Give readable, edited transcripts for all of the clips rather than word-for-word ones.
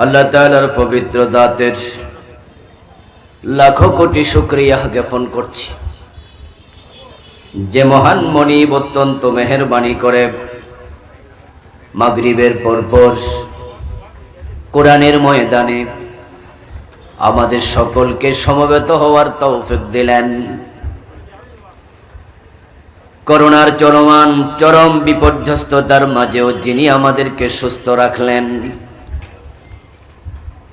আল্লাহ তাআলার পবিত্র দাতের লাখো কোটি শুকরিয়া জ্ঞাপন করছি, যে মহান মনিব অত্যন্ত মেহেরবানি করে মাগরিবের পরপর কোরআনের ময়দানে আমাদের সকলকে সমবেত হওয়ার তৌফিক দিলেন। করোনার চরম বিপর্যস্ততার মাঝেও যিনি আমাদেরকে সুস্থ রাখলেন,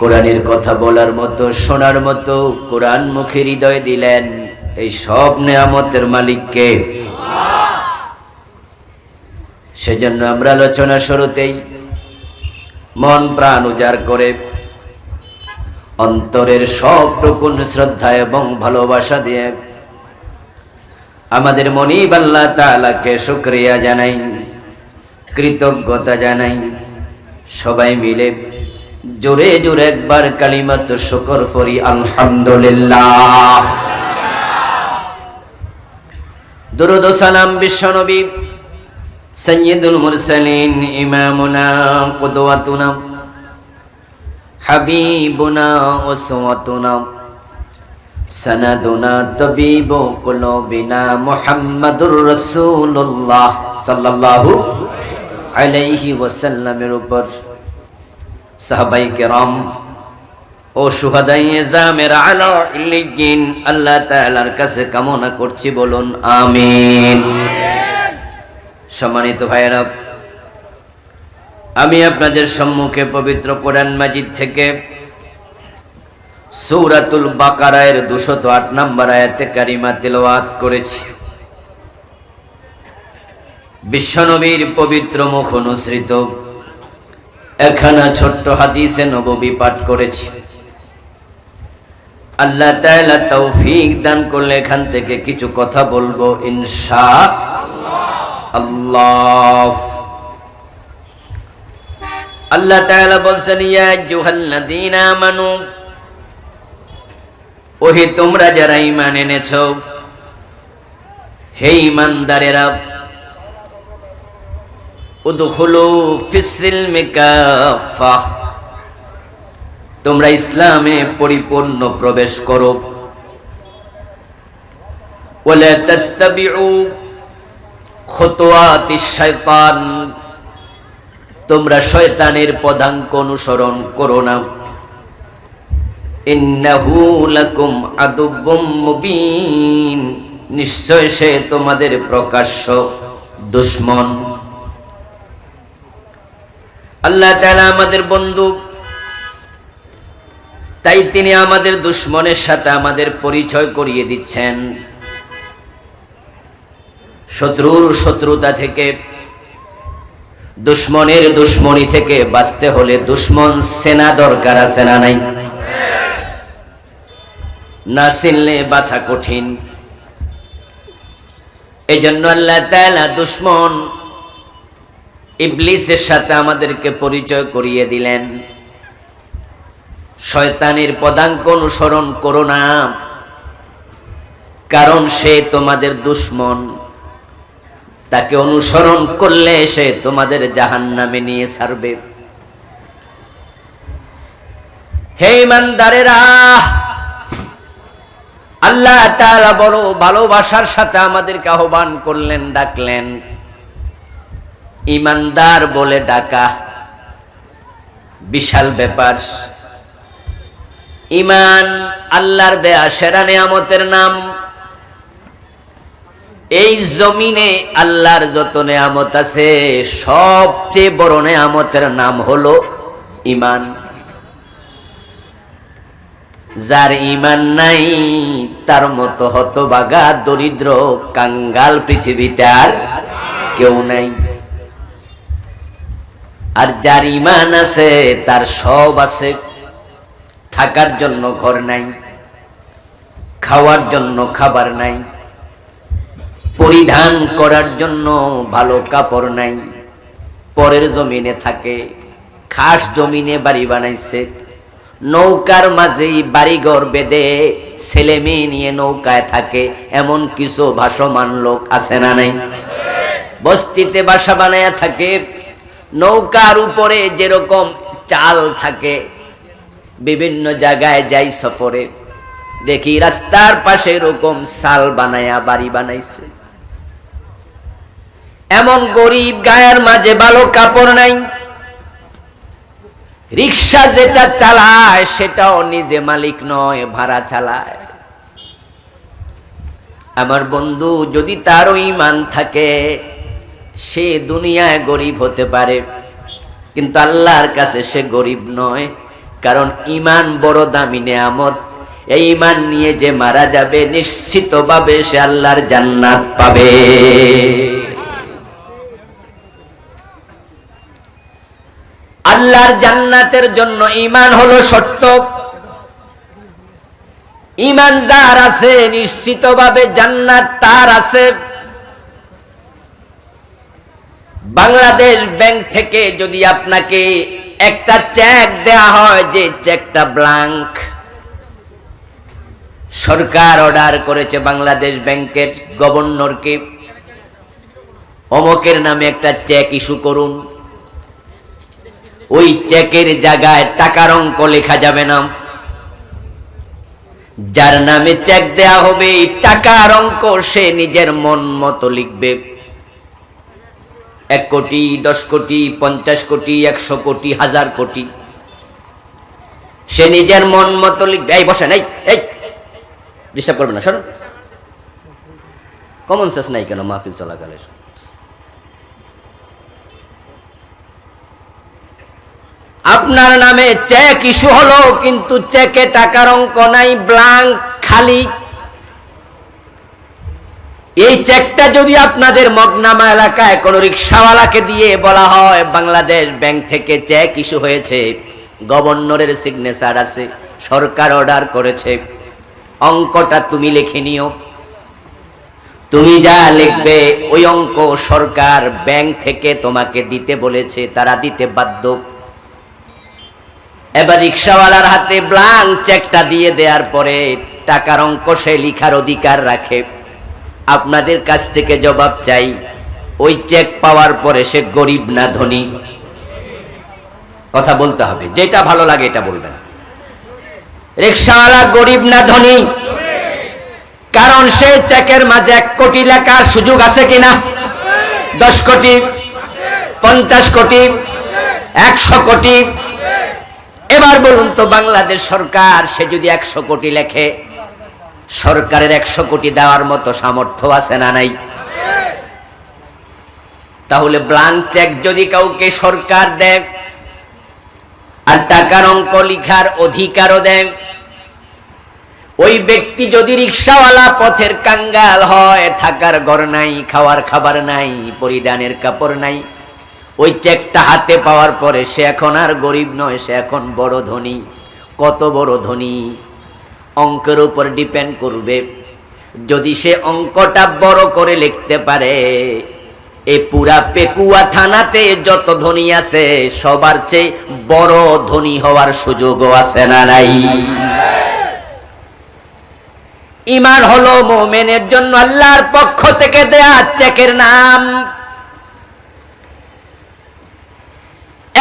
কোরআনের কথা বলার মতো, শোনার মতো কোরআন মুখে হৃদয় দিলেন, এই সব নেয়ামতের মালিককে। সেজন্য আমরা আলোচনা শুরুতেই মন প্রাণ উজাড় করে অন্তরের সবটুকুন শ্রদ্ধা এবং ভালোবাসা দিয়ে আমাদের মনিব আল্লাহ তাআলাকে শুকরিয়া জানাই, কৃতজ্ঞতা জানাই। সবাই মিলে জোরে জোরে একবার কালিমাত শুকর পড়ি, আলহামদুলিল্লাহ। দুরূদ ও সালাম বিশ্বনবী সাইয়্যিদুল মুরসালিন ইমামুনা কুদওয়াতুনা হাবিবুনা উসওয়াতুনা সানাদুনা তাবিবু কুলুবিনা মুহাম্মাদুর রাসূলুল্লাহ সাল্লাল্লাহু আলাইহি ওয়াসাল্লামের উপর সাহাবায়ে কেরাম ও শুহাদায়ে জামেরা আলা ইল্লিয়িন আল্লাহ তাআলার কাছে কামনা করছি, বলুন আমিন। সম্মানিত ভাইরা, আমি আপনাদের সম্মুখে পবিত্র কোরআন মাজিদ থেকে সূরাতুল বাকারার 208 নম্বর আয়াতে কারিমা তিলাওয়াত করেছি। বিশ্বনবীর পবিত্র মুখ অনুসৃত একখানা ছোট্ট হাদিসে নববী পাঠ করেছি। আল্লাহ তাআলা তৌফিক দান করলে এখান থেকে কিছু কথা বলবো ইনশাআল্লাহ। আল্লাহ তাআলা বলছেন, ইয়া আইয়ুহাল্লাযীনা আমানু, ওহে তোমরা যারা ঈমান এনেছো, হে ঈমানদারেরা, উদখুলু ফিস-সিলমি কাফা, তোমরা ইসলামে পরিপূর্ণ প্রবেশ করো। ওয়ালা তাত্তাবিউ খুতুওয়াতিশ শাইতান, তোমরা শয়তানের পদাঙ্ক অনুসরণ করো না। ইন্নাহু লাকুম আদুব্বুম মুবিন, নিশ্চয় সে তোমাদের প্রকাশ্য দুশমন। আল্লাহ তাআলা আমাদের বন্ধু, তাই তিনি আমাদের দুশমনের সাথে আমাদের পরিচয় করিয়ে দিচ্ছেন। শত্রুর শত্রুতা থেকে, দুশমনের দুশমনি থেকে বাঁচতে হলে দুশমন সেনা দরকার, আছে না নাই? না চিনলে বাঁচা কঠিন। এই জন্য আল্লাহ তাআলা দুশমন ইবলিসের সাথে আমাদেরকে পরিচয় করিয়ে দিলেন। শয়তানের পদাঙ্ক অনুসরণ করো না, কারণ সে তোমাদের দুশমন। তাকে অনুসরণ করলে সে তোমাদের জাহান্নামে নিয়ে ছাড়বে। হে ঈমানদারেরা, আল্লাহ তাআলা বড় ভালোবাসার সাথে আমাদেরকে আহ্বান করলেন, ডাকলেন। ঈমানদার বলে ডাকা বিশাল ব্যাপার। ঈমান আল্লাহর দেয়া সেরা নেয়ামতের নাম। এই জমিনে আল্লাহর যত নেয়ামত আছে, সবচেয়ে বড় নেয়ামতের নাম হলো ঈমান। যার ঈমান নাই তার মতো হতভাগা দরিদ্র কাঙ্গাল পৃথিবীতে আর কেউ নাই। আর যার ঈমান আছে তার সব আছে। থাকার জন্য ঘর নাই, খাওয়ার জন্য খাবার নাই, পরিধান করার জন্য ভালো কাপড় নাই। পরের জমিনে থাকে, খাস জমিনে বাড়ি বানাইছে, নৌকার মাঝেই বাড়িঘর বেঁধে ছেলে মেয়ে নিয়ে নৌকায় থাকে। এমন কিছু ভাসমান লোক আছে না নাই? বস্তিতে বাসা বানায়া থাকে, নৌকার উপরে যেরকম চাল থাকে বিভিন্ন জায়গায় যাই সফরে, দেখি রাস্তার পাশে এরকম সাল বানায়া বাড়ি বানাইছে। এমন গরিব, গায়ের মাঝে ভালো কাপড় নাই, রিক্সা যেটা চালায় সেটাও নিজে মালিক নয়, ভাড়া চালায়। আমার বন্ধু, যদি তারও ঈমান থাকে সে দুনিয়ায় গরিব হতে পারে, কিন্তু আল্লাহর কাছে সে গরিব নয়। কারণ ঈমান বড় দামি নেয়ামত। এই ঈমান নিয়ে যে মারা যাবে নিশ্চিতভাবে সে আল্লাহর জান্নাত পাবে। আল্লাহর জান্নাতের জন্য ঈমান হলো শর্ত। ঈমান যার আছে নিশ্চিতভাবে জান্নাত তার আছে। বাংলাদেশ ব্যাংক থেকে যদি আপনাকে একটা চেক দেয়া হয়, যে চেকটা ব্ল্যাঙ্ক, সরকার অর্ডার করেছে বাংলাদেশ ব্যাংকের গভর্নরকে অমকের নামে একটা চেক ইস্যু করুন, ওই চেকের জায়গায় টাকার অঙ্ক লেখা যাবে না। যার নামে চেক দেয়া হবে টাকার অঙ্ক সে নিজের মন মতো লিখবে। 1 কোটি, 10 কোটি, 50 কোটি, 100 কোটি, 1000 কোটি, সে নিজের মন মতো লিখবে। এই বসেন, এই ডিস্টার্ব করবে না, শোন। কমন সেন্স নাই কেন মাহফিল চলাকালে? আপনার নামে চেক ইস্যু হলো, কিন্তু চেকে টাকার অঙ্ক নাই, ব্ল্যাঙ্ক, খালি। এই চেকটা যদি আপনাদের মগনামা এলাকায় কোন রিকশাওয়ালাকে দিয়ে বলা হয় বাংলাদেশ ব্যাংক থেকে চেক ইস্যু হয়েছে, গভর্নরের সিগনেচার আছে, সরকার অর্ডার করেছে, অঙ্কটা তুমি লিখে নিও। তুমি যা লিখবে ওই অঙ্ক সরকার ব্যাংক থেকে তোমাকে দিতে বলেছে, তারা দিতে বাধ্য। এবার রিকশাওয়ালার হাতে ব্ল্যাঙ্ক চেকটা দিয়ে দেওয়ার পরে টাকার অঙ্ক সে লিখার অধিকার রাখে। আপনাদের কাছ থেকে জবাব চাই, ওই চেক পাওয়ার পরে সে গরিব না ধনী? কথা বলতে হবে, যেটা ভালো লাগে এটা বলবেন। রিকশাওয়ালা গরিব না ধনী? কারণ সে চেকের মাঝে 1 কোটি লেখার সুযোগ আছে কিনা? 10 কোটি, 50 কোটি, 100 কোটি। এবার বলুন তো, বাংলাদেশ সরকার সে যদি 100 কোটি লেখে, সরকারের 100 কোটি দেওয়ার মতো সামর্থ্য আছে না নাই? তাহলে ব্ল্যাঙ্ক চেক যদি কাউকে সরকার দেয় আর টাকার অঙ্ক লিখার অধিকারও দেয়, ওই ব্যক্তি যদি রিকশাওয়ালা, পথের কাঙ্গাল হয়, থাকার ঘর নাই, খাওয়ার খাবার নাই, পরিধানের কাপড় নাই, ওই চেকটা হাতে পাওয়ার পরে সে এখন আর গরিব নয়, সে এখন বড় ধনী। কত বড় ধনী অঙ্কের উপর ডিপেন্ড করবে। যদি সে অঙ্কটা বড় করে লিখতে পারে, এই পুরা পেকুয়া থানাতে যত ধনী আছে সবার চেয়ে বড় ধনী হওয়ার সুযোগও আছে না নাই? ঈমান হলো মুমিনের জন্য আল্লাহর পক্ষ থেকে দেয়া চেকের নাম।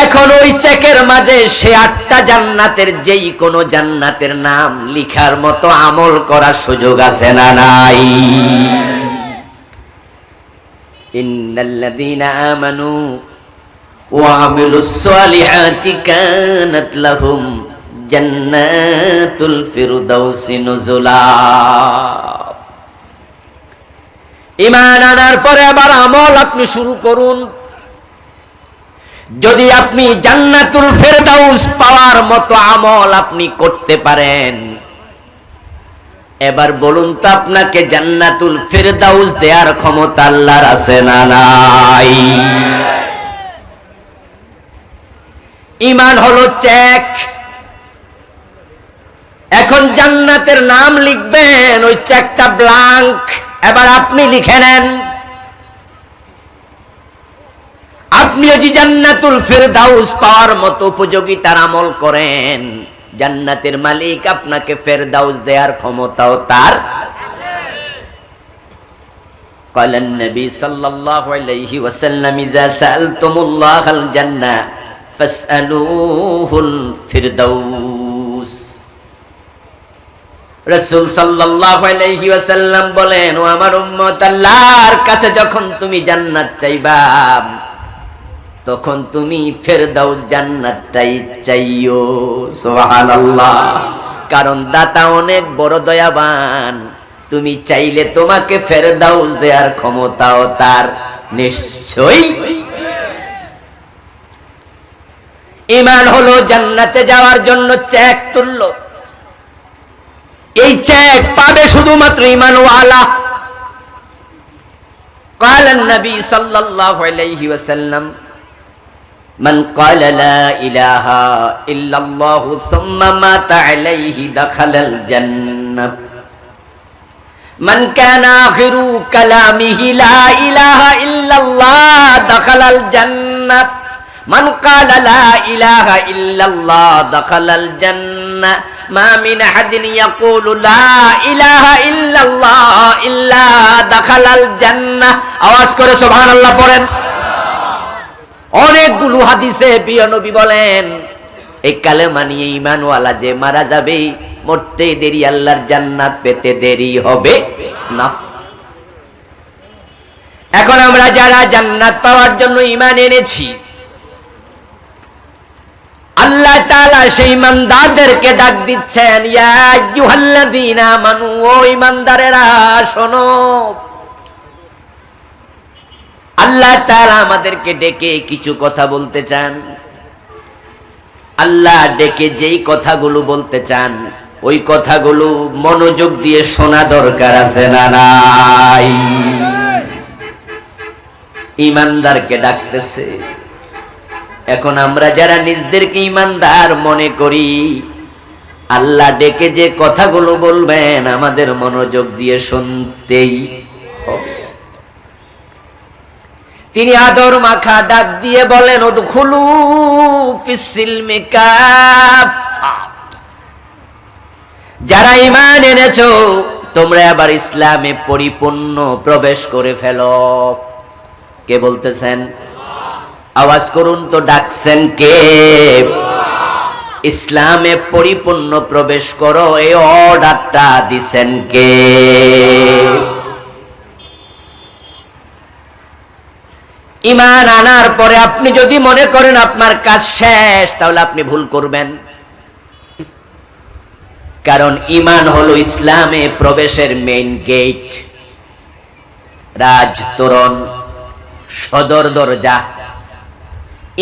এখন ওই চেকের মাঝে সে 8টা জান্নাতের যেই কোনো জান্নাতের নাম লিখার মতো আমল করার সুযোগ আছে না নাই? ইন্নাল্লাযীনা আমানু ওয়া আমিলুস সালিহাতি কানাত লাহুম জান্নাতুল ফিরদাউসি নুজুলা। ঈমান আনার পরে আবার আমল আপনি শুরু করুন। যদি আপনি জান্নাতুল ফেরদাউস পাওয়ার মতো আমল আপনি করতে পারেন, এবার বলুন তো আপনাকে জান্নাতুল ফেরদাউস দেওয়ার ক্ষমতা আল্লাহর আছে না নাই? ঈমান হলো চেক। এখন জান্নাতের নাম লিখবেন, ওই চেকটা ব্ল্যাঙ্ক, এবার আপনি লিখে নেন। আপনি যদি জান্নাতুল ফেরদাউস পাওয়ার মতো উপযোগিতার আমল করেন, জান্নাতের মালিক আপনাকে ফেরদাউস দেওয়ার ক্ষমতাও তার। ক্বালান নবী সাল্লাল্লাহু আলাইহি ওয়াসাল্লাম, ইযা সাআলতুমুল্লাহাল জান্নাহ ফাসআলুহুল ফিরদাউস। রাসূল সাল্লাল্লাহু আলাইহি ওয়াসাল্লাম বলেন, ও আমার উম্মত, আল্লাহর কাছে যখন তুমি জান্নাত চাইবা তখন তুমি ফেরদাউস জান্নাতটাই চাইও। সুবহানাল্লাহ। কারণ দাতা অনেক বড় দয়াবান, তুমি চাইলে তোমাকে ফেরদাউস দেওয়ার ক্ষমতাও তার নিশ্চয়ই। ঈমান হলো জান্নাতে যাওয়ার জন্য চেক তুলল। এই চেক পাবে শুধুমাত্র ঈমানওয়ালা। قال النبي صلى الله عليه وسلم من قال لا إله إلا الله ثم مات عليه دخل الجنة من كان آخر كلامه لا إله إلا الله دخل الجنة من قال لا إله إلا الله دخل الجنة ما من أحد يقول لا إله إلا الله إلا دخل الجنة আওয়াজ করে সুবহানাল্লাহ পড়েন। অনেকগুলো হাদিসে প্রিয় নবী বলেন, এই কালেমা নিয়ে ঈমানওয়ালা যে মারা যাবে মরতে দেরি, আল্লাহর জান্নাত পেতে দেরি হবে না। এখন আমরা যারা জান্নাত পাওয়ার জন্য ঈমান এনেছি, আল্লাহ তাআলা সেই ঈমানদারদেরকে ডাক দিচ্ছেন, ইয়া আইয়ুহাল্লাযীনা আমানু, ও ঈমানদারেরা শোনো। আল্লাহ তাআলা আমাদেরকে ডেকে কিছু কথা বলতে চান। আল্লাহ ডেকে যেই কথাগুলো বলতে চান ওই কথাগুলো মনোযোগ দিয়ে শোনা দরকার আছে না নাই? ঈমানদারকে ডাকতেছে। এখন আমরা যারা নিজেদেরকে ঈমানদার মনে করি, আল্লাহ ডেকে যে কথাগুলো বলবেন আমাদের মনোযোগ দিয়ে শুনতেই হবে। তিনি আদর মাখা ডাক দিয়ে বলেন, উদখুলু ফিস-সিলমি কাফা, যারা ঈমান এনেছো তোমরা আবার ইসলামে পরিপূর্ণ প্রবেশ করে ফেলো। কে বলতেছেন? আওয়াজ করুন তো, ডাকছেন কে? ইসলামে পরিপূর্ণ প্রবেশ করো, এই অর্ডারটা দিছেন কে? ঈমান আনার পরে আপনি যদি মনে করেন আপনার কাজ শেষ, তাহলে আপনি ভুল করবেন। কারণ ঈমান হলো ইসলামে প্রবেশের মেইন গেট, রাজতোরণ, সদর দরজা।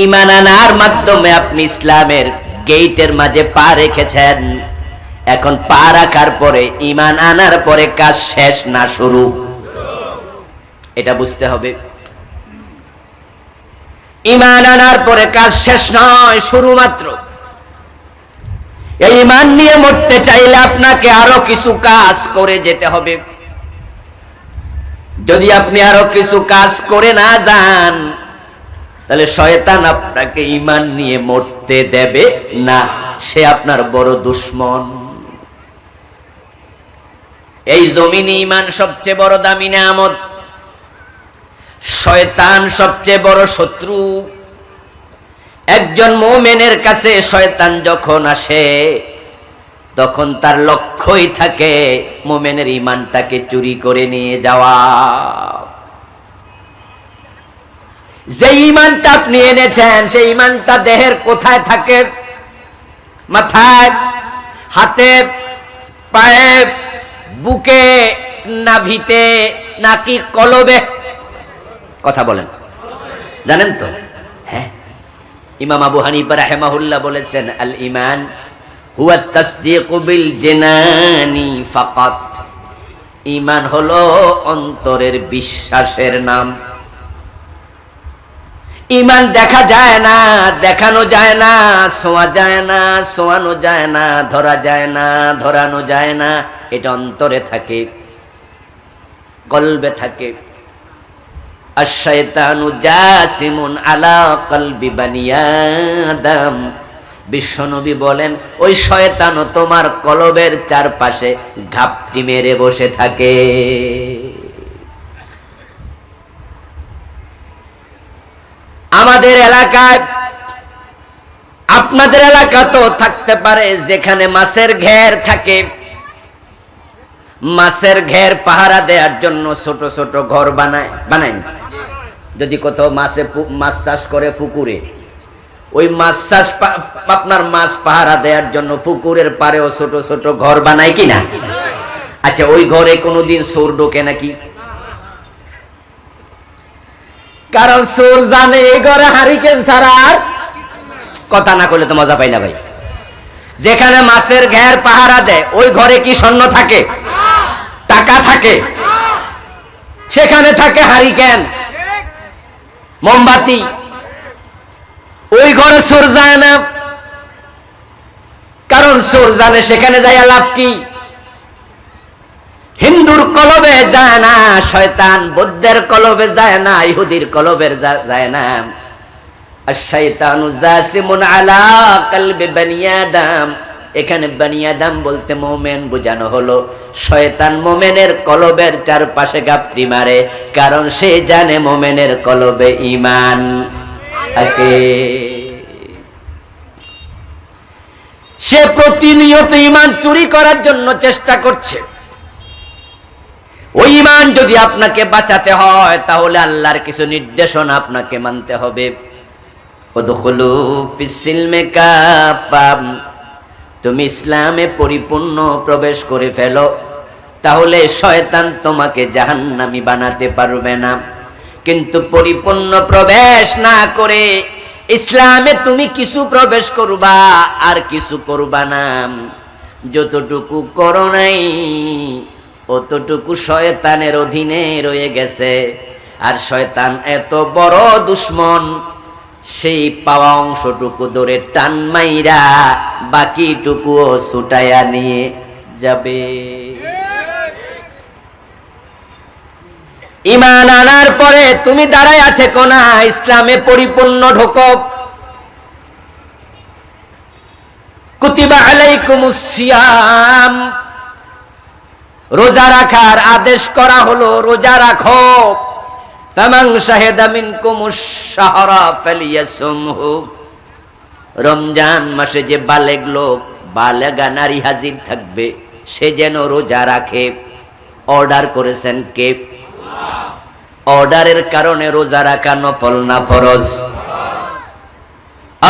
ঈমান আনার মাধ্যমে আপনি ইসলামের গেটের মাঝে পা রেখেছেন। এখন পা রাখার পরে, ঈমান আনার পরে কাজ শেষ না শুরু, এটা বুঝতে হবে। ঈমান আনার পরে কাজ শেষ নয়, শুরু মাত্র। এই ঈমান নিয়ে মরতে চাইলে আপনাকে আরো কিছু কাজ করে যেতে হবে। যদি আপনি আরো কিছু কাজ করে না যান, তাহলে শয়তান আপনাকে ঈমান নিয়ে মরতে দেবে না, সে আপনার বড় দুশমন। এই জমিনে ঈমান সবচেয়ে বড় দামি নেয়ামত। শয়তান সবচেয়ে বড় শত্রু। একজন মুমিনের কাছে শয়তান যখন আসে তখন তার লক্ষ্যই থাকে মুমিনের ঈমানটাকে চুরি করে নিয়ে যাওয়া। যে ঈমানটা আপনি এনেছেন সেই ঈমানটা দেহের কোথায় থাকে? মাথায়, হাতে, পায়ে, বুকে, নাভিতে, নাকি কলবে? কথা বলেন, জানেন তো? হ্যাঁ, ইমাম আবু হানিফা রাহিমাহুল্লাহ বলেছেন, আল ঈমান হুয়া তাসদীকু বিল জিনানি ফাকাত। ঈমান হলো অন্তরের বিশ্বাসের নাম। ঈমান দেখা যায় না, দেখানো যায় না, ছোঁয়া যায় না, ছোঁয়ানো যায় না, ধরা যায় না, ধরানো যায় না। এটা অন্তরে থাকে, কলবে থাকে। আশ-শায়তানু জাসিমুন আলা কলবি বানি আদম। বিশ্বনবী বলেন, ওই শয়তানও তোমার কলবের চারপাশে ঘাপটি মেরে বসে থাকে। আমাদের এলাকায়, আপনাদের এলাকা তো থাকতে পারে, যেখানে মাছের ঘের থাকে, মাছের ঘের পাহারা দেওয়ার জন্য ছোট ছোট ঘর বানায়। যদি কোথাও মাছ চাষ করে পুকুরে, ওই মাছ চাষ আপনার মাছ পাহারা দেওয়ার জন্য পুকুরের পাড়েও ছোট ছোট ঘর বানায় কিনা? আচ্ছা, ওই ঘরে কোনোদিন চোর ঢোকে নাকি? কারণ চোর জানে এই ঘরে হারিকেন ছাড়া আর কথা না করলে তো মজা পাই না ভাই। যেখানে মাছের ঘের পাহারা দেয় ওই ঘরে কি স্বর্ণ থাকে? টাকা থাকে? সেখানে থাকে হারিকেন, মোমবাতি। ওই ঘরে চোর যায় না, কারণ চোর জানে সেখানে যাইয়া লাভ কি? হিন্দুর কলবে যায় না শয়তান, বৌদ্ধের কলবে যায় না, ইহুদির কলবে যায় না। আশ-শাইতানু জাসিমুন আলা কলবি বনি আদম। এখানে বনি আদম বলতে মুমিন বোঝানো হলো। শয়তান মুমিনের কলবের চারপাশে গাপটি মারে, কারণ সে জানে মুমিনের কলবে ঈমান থাকে। সে প্রতিনিয়ত ঈমান চুরি করার জন্য চেষ্টা করছে। ওই ঈমান যদি আপনাকে বাঁচাতে হয় তাহলে আল্লাহর কিছু নির্দেশনা আপনাকে মানতে হবে। উদখুলু ফিস-সিলমি কাফা, তুমি ইসলামে পরিপূর্ণ প্রবেশ করে ফেলো, তাহলে শয়তান তোমাকে জাহান্নামী বানাতে পারবে না। কিন্তু পরিপূর্ণ প্রবেশ না করে ইসলামে তুমি কিছু প্রবেশ করবা আর কিছু করবা না। যতটুকু করো নাই অতটুকু শয়তানের অধীনে রয়ে গেছে। আর শয়তান এত বড় দুশমন, সেই পাওয়া অংশটুকু ধরে টান মাইরা বাকিটুকুও ছুটাইয়া নিয়ে যাবে। ঈমান আনার পরে তুমি দাঁড়াইয়া থেকো না, ইসলামে পরিপূর্ণ ঢোকো। কুতিবা আলাইকুমুস সিয়াম, রোজা রাখার আদেশ করা হলো, রোজা রাখো। ফামান শাহিদা মিনকুমুশ শাহরা ফালিয়াসুমহু, রমজান মাসে যে বালেগ লোক, বালেগা নারী হাজির থাকবে, সে যেন রোজা রাখে। অর্ডার করেছেন কে? অর্ডারের কারণে রোজা রাখা নফল না ফরজ?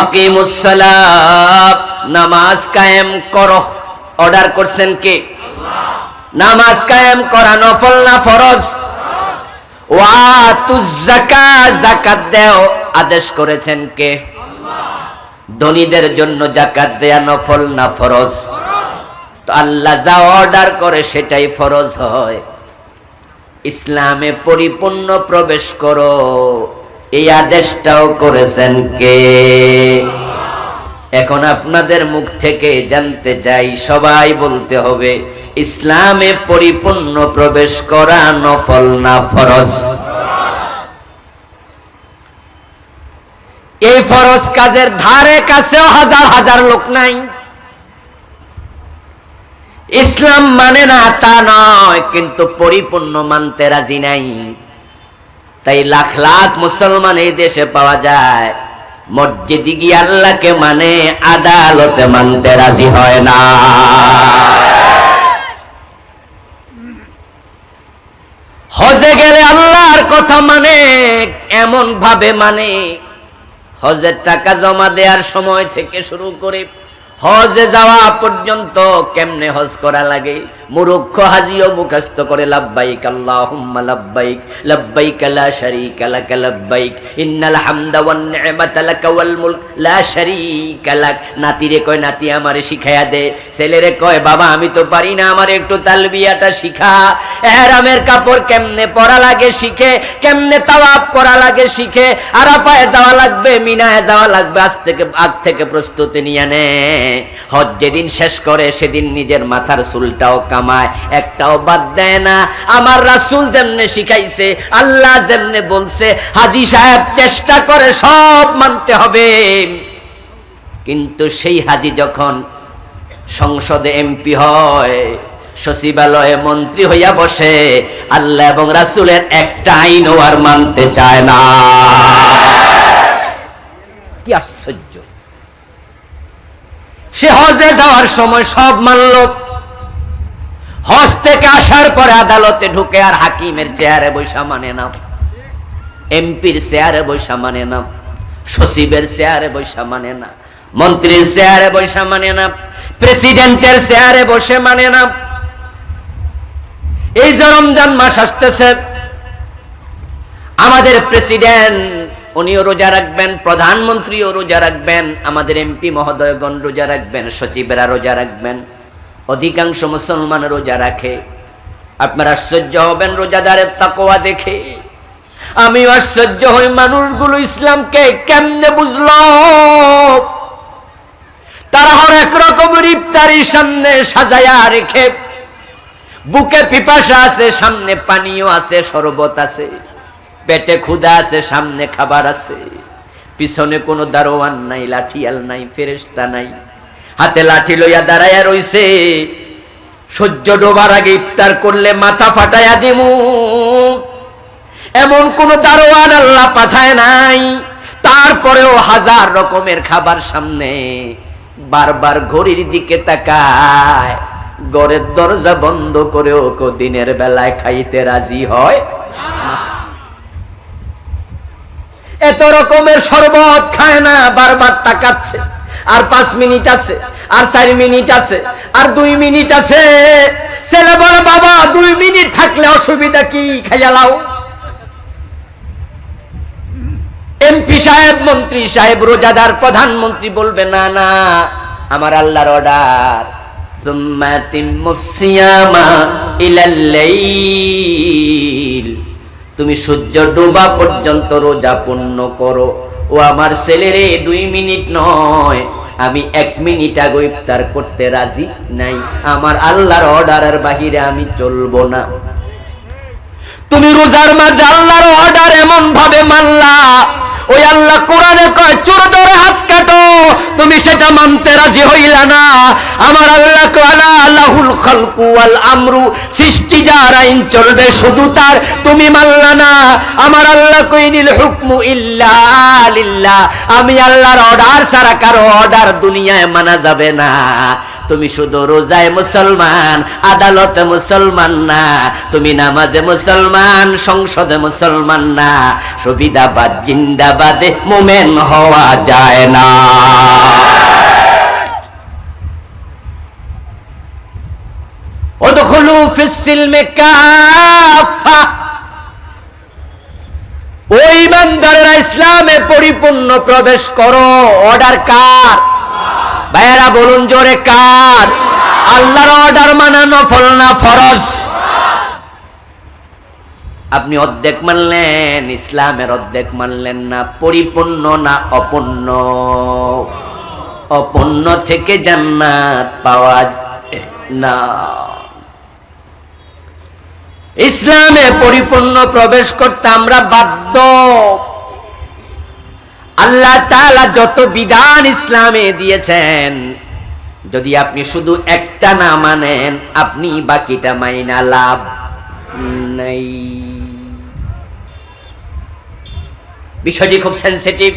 আকিমুস সালাত, নামাজ কায়েম করো। অর্ডার করছেন কে? নামাজ কায়েম করা নফল না ফরজ? ওয়াতুজ যাকাত, যাকাত দাও, আদেশ করেছেন কে? ধনীদের জন্য যাকাত দেয়া নফল না ফরজ? তো আল্লাহ যা অর্ডার করে সেটাই ফরজ হয়। ইসলামে পরিপূর্ণ প্রবেশ করো, এই আদেশটাও করেছেন কে? এখন আপনাদের মুখ থেকে জানতে চাই, সবাই বলতে হবে ইসলামে পরিপূর্ণ প্রবেশ করা নফল না ফরজ? এই ফরজ কাজের ধারে কাছেও হাজার হাজার লোক নাই। ইসলাম মানে না তা নয়, কিন্তু পরিপূর্ণ মানতে রাজি নাই। তাই লাখ লাখ মুসলমান এই দেশে পাওয়া যায়, মসজিদে গিয়ে আল্লাহকে মানে, আদালতে মানতে রাজি হয় না। হজে গেলে আল্লাহর কথা মানে, এমন ভাবে মানে, হজের টাকা জমা দেওয়ার সময় থেকে শুরু করে হজে যাওয়া পর্যন্ত কেমনে হজ করা লাগে মূর্খ হাজিও মুখস্থ করে, লাব্বাইক আল্লাহুম্মা লাব্বাইক, লাব্বাইক লা শারীকা লাক লাব্বাইক, ইন্নাল হামদা ওয়ান নি'মাতা লাক ওয়াল মুলক লা শারীকা লাক। নাতিরে কয়, নাতি আমারে শিখায়া দে। ছেলেরে কয়, বাবা আমি তো পারি না, আমারে একটু তালবিয়াটা শিখা। ইহরামের কাপড় কেমনে পরা লাগে শিখে, কেমনে তাওয়াফ করা লাগে শিখে, আরাফায় যাওয়া লাগবে, মিনায় যাওয়া লাগবে, আগ থেকে প্রস্তুতি নিয়ে নে। হজ যেদিন শেষ করে সেদিন নিজের মাথার চুলটাও কামায়, একটাও বাদ দেয় না। আমার রাসূল যেমনে শিখাইছে, আল্লাহ যেমনে বলছে, হাজী সাহেব চেষ্টা করে সব মানতে হবে। কিন্তু সেই হাজী যখন সংসদে এমপি হয়, সচিবালয়ে মন্ত্রী হইয়া বসে, আল্লাহ এবং রাসূলের একটা আইনও আর মানতে চায় না। কি আশ্চর্য! সে হজে যাওয়ার সময় সব মানল, হজ থেকে আসার পরে আদালতে ঢুকে আর হাকিমের চেয়ারে বৈশা মানে না, এমপির চেয়ারে বৈশা মানে না, সচিবের চেয়ারে বৈশা মানে না, মন্ত্রীর চেয়ারে বৈশা মানে না, প্রেসিডেন্টের চেয়ারে বসে মানে না। এই যে রমজান মাস আসতেছে, আমাদের প্রেসিডেন্ট উনিও রোজা রাখবেন, প্রধানমন্ত্রীও রোজা রাখবেন, আমাদের এমপি মহোদয়গণ রোজা রাখবেন, সচিবেরা রোজা রাখবেন, অধিকাংশ মুসলমান রোজা রাখে। আপনারা আশ্চর্য হবেন রোজাদারের তাকওয়া দেখে। আমি আশ্চর্য হই মানুষগুলো ইসলামকে কেমনে বুঝলো। তারা হরেক রকমের ইফতারির সামনে সাজায়া রেখে, বুকে পিপাসা আছে, সামনে পানীয় আছে, শরবত আছে, পেটে ক্ষুধা আছে, সামনে খাবার আছে, পিছনে কোনো দারোয়ান নাই, লাঠিয়াল নাই, ফেরেশতা নাই, হাতে লাঠি লইয়া দাঁড়াইয়া রইছে। সূর্য ডোবার আগে ইফতার করলে মাথা ফাটাইয়া দিমু, এমন কোন দারোয়ান আল্লাহ পাঠায় নাই। তারপরেও হাজার রকমের খাবার সামনে, বারবার ঘড়ির দিকে তাকায়, ঘরের দরজা বন্ধ করেও দিনের বেলায় খাইতে রাজি হয়। এত রকমের শরবত খায় না, বারবার তাকাচ্ছে, আর 5 মিনিট আছে, আর 4 মিনিট আছে, আর 2 মিনিট আছে। ছেলে বলে বাবা 2 মিনিট থাকলে অসুবিধা কি, খাইয়া লাও। এমপি সাহেব, মন্ত্রী সাহেব, রোজাদার প্রধানমন্ত্রী বলবে না না, আমার আল্লাহর অর্ডার, সুম্মা তিম্মুস সিয়ামা ইলাল লাইল, তুমি সূর্য ডোবা পর্যন্ত রোজা পূর্ণ করো। ও আমার ছেলেরে 2 মিনিট নয়, আমি 1 মিনিট আগে ইফতার করতে রাজি নাই। আমার আল্লাহর অর্ডারের বাহিরে আমি চলবো না। তুমি রোজার মাঝে আল্লাহর অর্ডার এমন ভাবে মানলা, ওই আল্লাহ কোরআনে কয় চোর ধরে হাত কাটো, তুমি সেটা মানতে রাজি হইলা না। আমার আল্লাহ কয় লাহুল খালকু ওয়াল আমরু, সৃষ্টি যার আইন চলবে শুধু তার, তুমি মানলা না। আমার আল্লাহ কইনিল হুকমু ইল্লা লিল্লাহ, আমি আল্লাহর অর্ডার ছাড়া কারো অর্ডার দুনিয়ায় মানা যাবে না। তুমি শুধু রোজায় মুসলমান, আদালতে মুসলমান না, তুমি নামাজে মুসলমান, সংসদে মুসলমান না। সুবিধাবাদ জিন্দাবাদে মোমেন হওয়া যায় না। উদখুলু ফিস সিলমি কাফা, ওই ইমানদাররা ইসলামে পরিপূর্ণ প্রবেশ করো। অর্ডার কার? ভাইয়েরা বলুন জোরে, কার? আল্লাহর অর্ডার মানা নফল না ফরজ? আপনি অর্ধেক মানলেন, ইসলামের অর্ধেক মানলেন না। পরিপূর্ণ না অপূর্ণ? অপূর্ণ থেকে জান্নাত পাওয়া না। ইসলামে পরিপূর্ণ প্রবেশ করতে আমরা বাধ্য। আল্লাহ তাআলা যত বিধান ইসলামে দিয়েছেন, যদি আপনি শুধু একটা না মানেন, আপনি বাকিটা মাইনা লাভ নাই। বিষয়টি খুব সেনসিটিভ।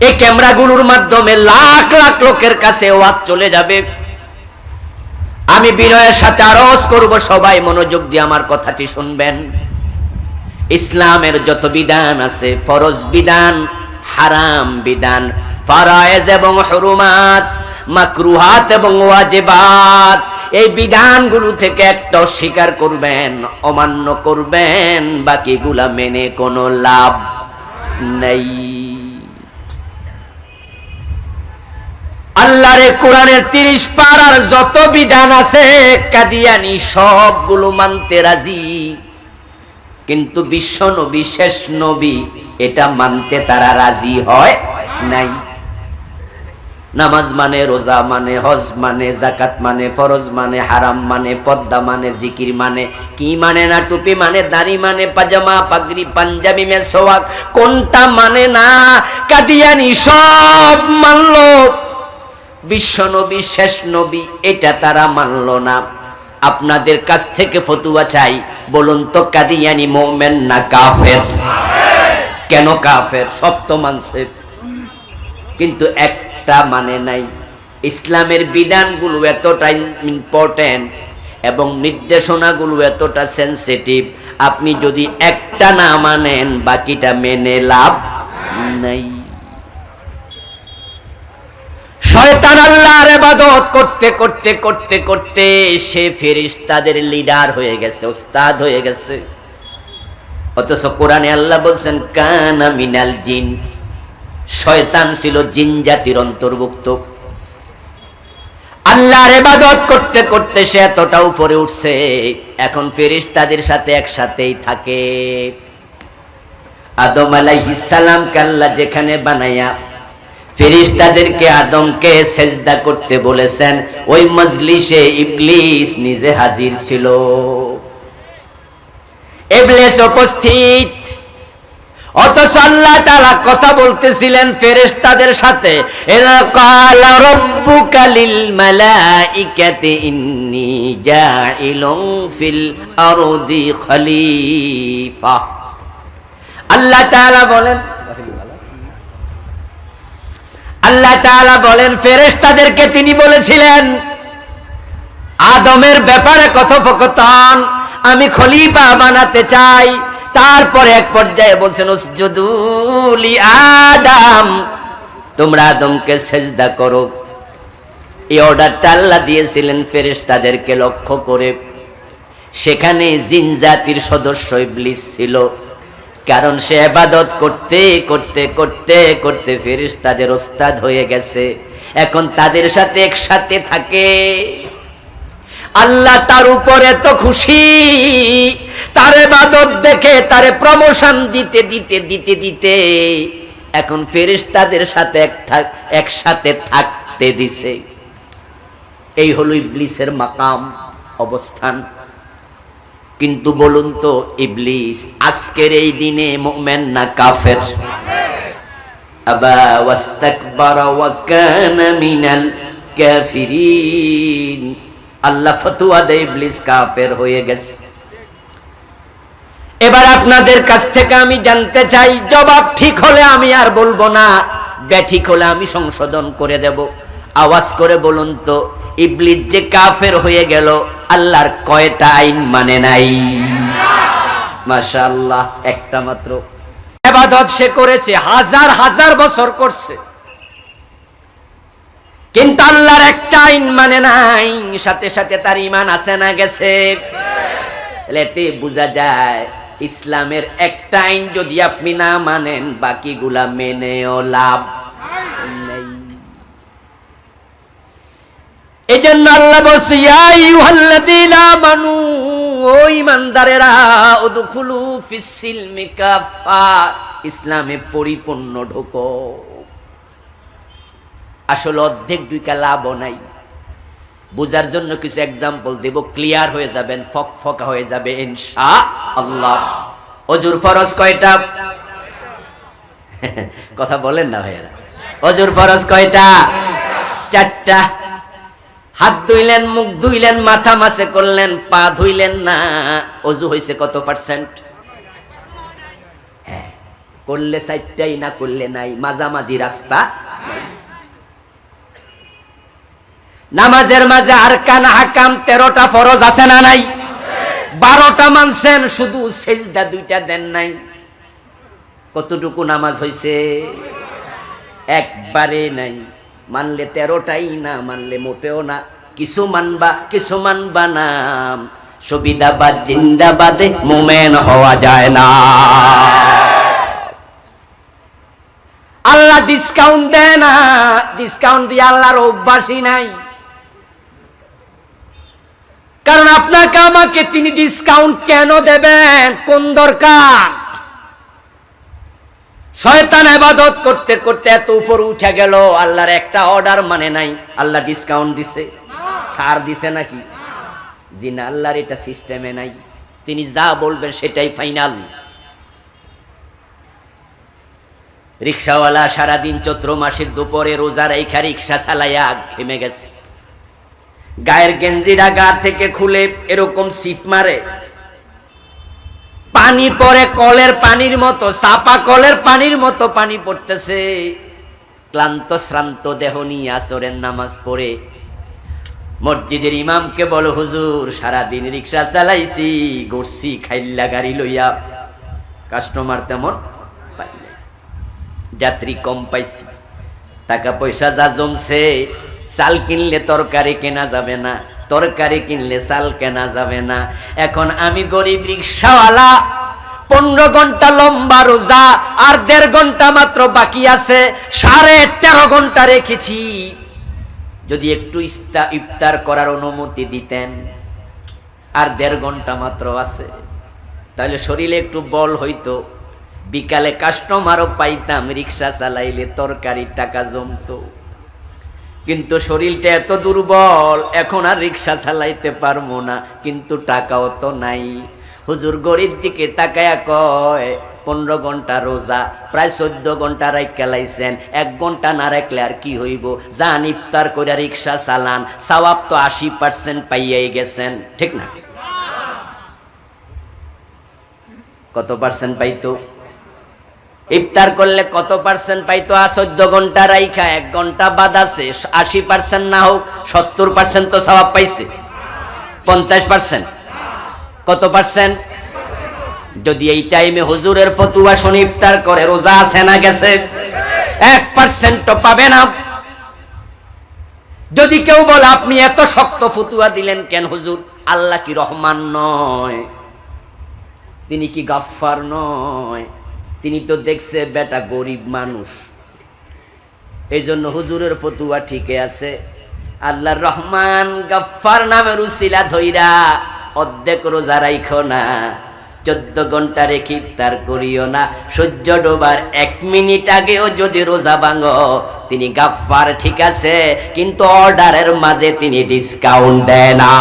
এই ক্যামেরাগুলোর মাধ্যমে লাখ লাখ লোকের কাছে ওয়াজ চলে যাবে। আমি বিনয়ের সাথে আরজ করব, সবাই মনোযোগ দিয়ে আমার কথাটি শুনবেন। ইসলামের যত বিধান আছে, ফরজ বিধান, হারাম বিধান, ফারায়েজ এবং হুরুমাত, মাকরুহাত এবং ওয়াজিবাত, এই বিধানগুলো থেকে একটা অস্বীকার করবেন, অমান্য করবেন, বাকিগুলা মেনে কোনো লাভ নাই। আল্লাহর কোরআনের 30 পারার যত বিধান আছে, কাদিয়ানি সবগুলো মানতে রাজি, কিন্তু বিশ্ব নবী, শেষ নবী, এটা মানতে তারা রাজি হয় নাই। নামাজ মানে, রোজা মানে, হজ মানে, যাকাত মানে, ফরজ মানে, হারাম মানে, পর্দা মানে, জিকির মানে, কি মানে না, টুপি মানে, দাড়ি মানে, পাজামা, পাগড়ি, পাঞ্জাবি, মেসওয়াক, কোনটা মানে না? কাদিয়ানি সব মানলো, বিশ্ব নবী, শেষ নবী, এটা তারা মানলো না। আপনাদের কাছ থেকে ফতুয়া চাই, বলুন তো কাদিয়ানি মুমিন না কাফের? কেন কাফের? সব তো মানছে, কিন্তু একটা মানে নাই। ইসলামের বিধানগুলো এতটাই ইম্পর্টেন্ট, এবং নির্দেশনাগুলো এতটা সেনসিটিভ, আপনি যদি একটা না মানেন বাকিটা মেনে লাভ নাই। শয়তান আল্লাহর ইবাদত করতে করতে করতে করতে সে ফেরেশতাদের লিডার হয়ে গেছে, ওস্তাদ হয়ে গেছে। অথচ কোরআনে আল্লাহ বলছেন কানা মিনাল জিন, শয়তান ছিল জিন জাতির অন্তর্ভুক্ত। আল্লাহর ইবাদত করতে করতে সে এতটা উপরে উঠছে, এখন ফেরেশতাদের সাথে একসাথেই থাকে। আদম আলাইহিস সালামকে আল্লাহ যেখানে বানায়া ফেরেশতাদেরকে আদমকে সেজদা করতে বলেছেন, ওই মজলিসে ইবলিস নিজে হাজির ছিল। ইবলিস উপস্থিত, অথচ আল্লাহ তাআলা কথা বলতেছিলেন ফেরেশতাদের সাথে। ক্বালা রাব্বুকা লিল মালাইকাতি ইন্নী জাইলুন ফিল আরদি খলিফা। আল্লাহ তাআলা বলেন ফেরেশতাদেরকে তিনি বলেছিলেন আদমের ব্যাপারে কথোপকথন, আমি খলিফা বানাতে চাই। তারপরে এক পর্যায়ে বলছেন উসজুদু লি আদম, তোমরা আদমকে সেজদা করো। এই অর্ডারটা আল্লাহ দিয়েছিলেন ফেরেশতাদেরকে লক্ষ্য করে। সেখানে জিন জাতির সদস্য ইবলিস ছিল, কারণ সে ইবাদত করতে করতে করতে করতে ফেরেশতাদের ওস্তাদ হয়ে গেছে, এখন তাদের সাথে একসাথে থাকে। আল্লাহ তার উপরে এত খুশি, তার ইবাদত দেখে তারে প্রমোশন দিতে দিতে দিতে দিতে এখন ফেরেশতাদের সাথে একসাথে থাকতে দিছে। এই হলো ইবলিসের মাকাম, অবস্থান। কিন্তু বলুন তো ইবলিস আজকের এই দিনে মুমিন না কাফের? আবা ওয়াস্তাকবারা ওয়া কানা মিনাল কাফিরিন। আল্লাহ ফতোয়া দেয় ইবলিস কাফের হয়ে গেছে। এবার আপনাদের কাছ থেকে আমি জানতে চাই, জবাব ঠিক হলে আমি আর বলবো না, ব্যাঠিক হলে আমি সংশোধন করে দেব। আওয়াজ করে বলুন তো ইবলিস যে কাফের হয়ে গেল, আল্লাহর কয়টা আইন মানে নাই? মাশাআল্লাহ, একটা মাত্র। ইবাদত সে করেছে, হাজার হাজার বছর করছে, কিন্তু আল্লাহর একটা আইন মানে নাই। সাথে সাথে তার ঈমান আছে না গেছে? এতে বোঝা যায় ইসলামের একটা আইন যদি আপনি না মানেন বাকিগুলা মেনেও লাভ নেই। এজন্য আল্লাহ বলছে ইয়া আইয়ুহাল্লাযীনা আমানু, ও ঈমানদারেরা, উদখুলু ফিস সিলমি কাফা, ইসলামে পরিপূর্ণ ঢোকো। আসলে অর্ধেক দুইটা লাভও নাই। বুঝার জন্য কিছু এক্সাম্পল দেব, ক্লিয়ার হয়ে যাবেন, ফকফকা হয়ে যাবে ইনশাআল্লাহ। ওযুর ফরজ কয়টা? কথা বলেন না ভাইরা। ওযুর ফরজ কয়টা? চারটা। হাত ধুইলেন, মুখ ধুইলেন, মাথা মাসে করলেন, পা ধুইলেন না, ওযু হইছে কত পার্সেন্ট? হ্যাঁ, করলে চারটাই, না করলে নাই, মাঝামাঝি রাস্তা। নামাজের মাঝে আরকান হাকাম 13টা ফরজ আছে না নাই? 12টা মানছেন, শুধু সিজদা 2টা দেন নাই। কতটুকু নামাজ হইছে? একবারে নাই। মানলে 13টাই, না মানলে মোটেও না। কিছু মানবা কিছু মানবা না, সুবিধাবাদ জিন্দাবাদে মুমিন হওয়া যায় না। আল্লাহ ডিসকাউন্ট দেয় না, ডিসকাউন্ট দিয়ে আল্লাহর অভ্যাসই নাই। কারণ আপনাকে আমাকে তিনি ডিসকাউন্ট কেন দেবেন? কোন দরকার? শয়তান ইবাদত করতে করতে এত উপরে উঠে গেল, আল্লাহর একটা অর্ডার মানে নাই। আল্লাহ ডিসকাউন্ট দিছে, ছাড় দিছে নাকি? জি না, আল্লাহর এটা সিস্টেমে নাই। তিনি যা বলবেন সেটাই ফাইনাল। রিকশাওয়ালা সারাদিন চৈত্র মাসের দুপুরে রোজা রাইখা রিকশা চালাইয়া ঘেমে গেছে, গায়ের গেঞ্জিটা গা থেকে খুলে এরকম সিপ মারে, পানি পড়ে কলের পানির মতো, চাপা কলের পানির মতো পানি পড়তেছে। ক্লান্ত শ্রান্ত দেহ নিয়ে আসরের নামাজ পড়ে মসজিদের ইমামকে বলো, হুজুর সারাদিন রিক্সা চালাইছি, ঘুরছি খাইল্লা গাড়ি লইয়া, কাস্টমার তেমন পাই নাই, যাত্রী কম পাইছি, টাকা পয়সা যা জমছে, চাল কিনলে তরকারি কেনা যাবে না, তরকারি কিনলে চাল কেনা যাবে না। এখন আমি গরিব রিক্সাওয়ালা, 15 ঘন্টা লম্বা রোজা, আর 1.5 ঘন্টা মাত্র বাকি আছে, 13.5 ঘন্টা রেখেছি। যদি একটু ইফতার করার অনুমতি দিতেন, আর 1.5 ঘন্টা মাত্র আছে, তাহলে শরীরে একটু বল হইতো, বিকালে কাস্টমারও পাইতাম, রিক্সা চালাইলে তরকারি টাকা জমতো। কিন্তু শরীরটা এত দুর্বল, এখন আর রিক্সা চালাইতে পারবো না, কিন্তু টাকাও তো নাই। হুজুর গরিব দিকে তাকায়া কয়, 15 ঘন্টা রোজা, প্রায় 14 ঘন্টা রাইখা লাইছেন, 1 ঘন্টা না রাখলে আর কি হইব? যান ইফতার করে রিক্সা চালান, সওয়াব তো 80% পাইয়াই গেছেন, ঠিক না? কত পার্সেন্ট পাইতো? ইফতার করলে কত পার্সেন্ট পাইতো? 14 ঘন্টা রাইখা 1 ঘন্টা বাদ আছে, 80% না হোক 70% তো সওয়াব পাইছে। 50%? কত পার্সেন্ট? যদি এই টাইমে হুজুরের ফতুয়া শুনে ইফতার করে, রোজা আছে না গেছে? 1% তো পাবে না। যদি কেউ বলে আপনি এত শক্ত ফতুয়া দিলেন কেন হুজুর? আল্লাহ কি রহমান নয়? তিনি কি গাফফার নয়? তিনি তো দেখছে বেটা গরিব মানুষ, এই জন্য হুজুরের ফতুয়া ঠিকই আছে। আল্লাহর রহমান গাফফার নামের উসিলা ধইরা অর্ধেক রোজা রাইখো না, 14 ঘন্টা রেখে ইফতার করিও না, সূর্য ডোবার 1 মিনিট আগেও যদি রোজা ভাঙো, তিনি গাফফার ঠিক আছে, কিন্তু অর্ডারের মাঝে তিনি ডিসকাউন্ট দেন না।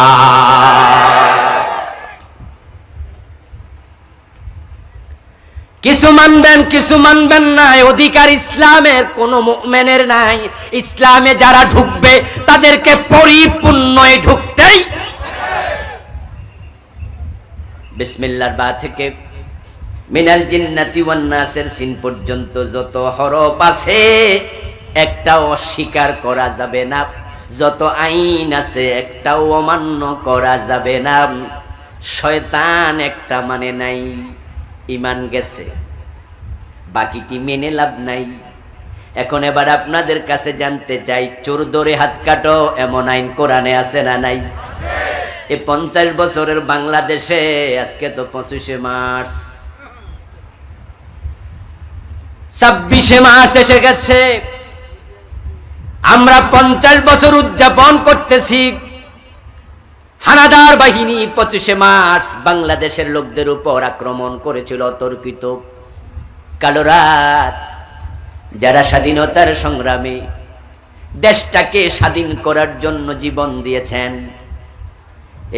কিছু মানবেন, কিছু মানবেন না, অধিকার ইসলামের কোন মুমিনের নাই। ইসলামে যারা ঢুকবে তাদেরকে পরিপূর্ণই ঢুকতেই। বিসমিল্লাহর বা থেকে মিনাল জিন্নাতি ওয়ান নাসের সিন পর্যন্ত যত হরফ আছে একটাও অস্বীকার করা যাবে না, যত আইন আছে একটাও অমান্য করা যাবে না। শয়তান একটা মানে নাই, ইমান গেছে, বাকিটি মেনে লাভ নাই। এখন এবার আপনাদের কাছে জানতে চাই, চোর ধরে হাত কাটো এমন আইন কোরআনে আছে না নাই? এই 50 বছরের বাংলাদেশে আজকে তো 25শে মার্চ, 26শে মার্চ এসে গেছে, আমরা 50 বছর উদযাপন করতেছি। হানাদার বাহিনী 25শে মার্চ বাংলাদেশের লোকদের উপর আক্রমণ করেছিল, অতর্কিত কালো রাত। যারা স্বাধীনতার সংগ্রামে দেশটাকে স্বাধীন করার জন্য জীবন দিয়েছেন,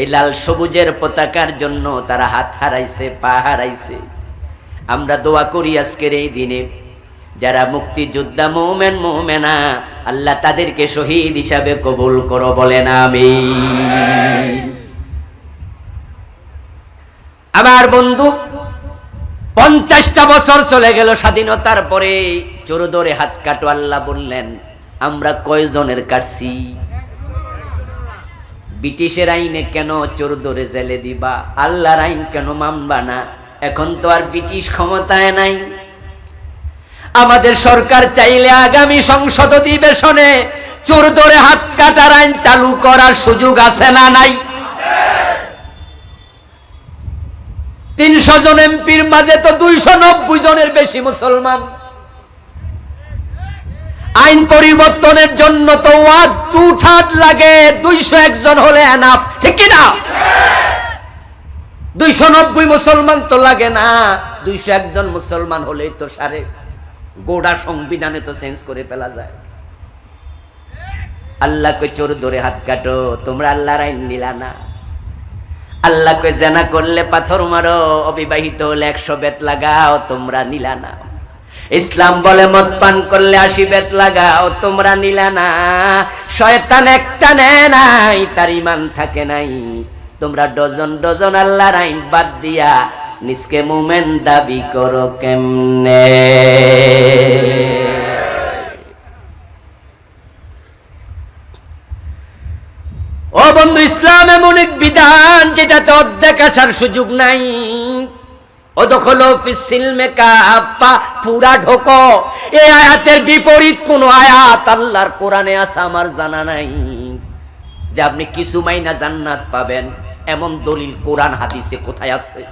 এই লাল সবুজের পতাকার জন্য তারা হাত হারাইছে, পা হারাইছে। আমরা দোয়া করি আজকের এই দিনে যারা মুক্তিযোদ্ধা মুমিন মুমিনা, আল্লাহ তাদেরকে শহীদ হিসাবে কবুল করো, বলেন আমিন। আমার বন্ধু, 50টা বছর চলে গেল স্বাধীনতার পরে, চোর ধরে হাত কাটো। আল্লাহ বললেন, আমরা কয়জনের কাটছি? ব্রিটিশের আইনে কেন চোর ধরে জেলে দিবা? আল্লাহর আইন কেন মানবা না? এখন তো আর ব্রিটিশ ক্ষমতায় নাই। আমাদের সরকার চাইলে আগামী সংসদ অধিবেশনে চোর ধরে হাত কাটার আইন চালু করার সুযোগ আছে না নাই? 300 জন এমপির মাঝে তো 290 জনের বেশি মুসলমান। আইন পরিবর্তনের জন্য তো ওয়াট লাগে, 201 জন হলে এনাফ, ঠিক কি না? 290 মুসলমান তো লাগে না, 201 জন মুসলমান হলেই তো সারে গোটা সংবিধানে তো চেঞ্জ করে ফেলা যায়। আল্লাহকে চোর ধরে হাত কাটো, তোমরা আল্লাহর আইন নিলা না। আল্লাহকে জানা করলে পাথর মারো, অবিবাহিত হলে 100 বেত লাগাও, তোমরা নিলা না। ইসলাম বলে মদ পান করলে 80 বেত লাগাও, তোমরা নিলা না। শয়তান একটা নেয় নাই, তার ঈমান থাকে নাই। তোমরা ডজন ডজন আল্লাহর আইন বাদ দিয়া নিজকে মুমিন দাবি করো কেমনে? ও বন্ধু, ইসলাম এমন এক বিধান যেটাতে অর্ধেক আসার সুযোগ নাই। ও দখলো ফিসিলমে কাফা, পুরা ঢোকো। এই আয়াতের বিপরীত কোন আয়াত আল্লাহর কোরআনে আছে আমার জানা নাই যে আপনি কিছু মাইনা জান্নাত পাবেন, এমন দলিল কোরআন হাদিসে কোথায় আছে?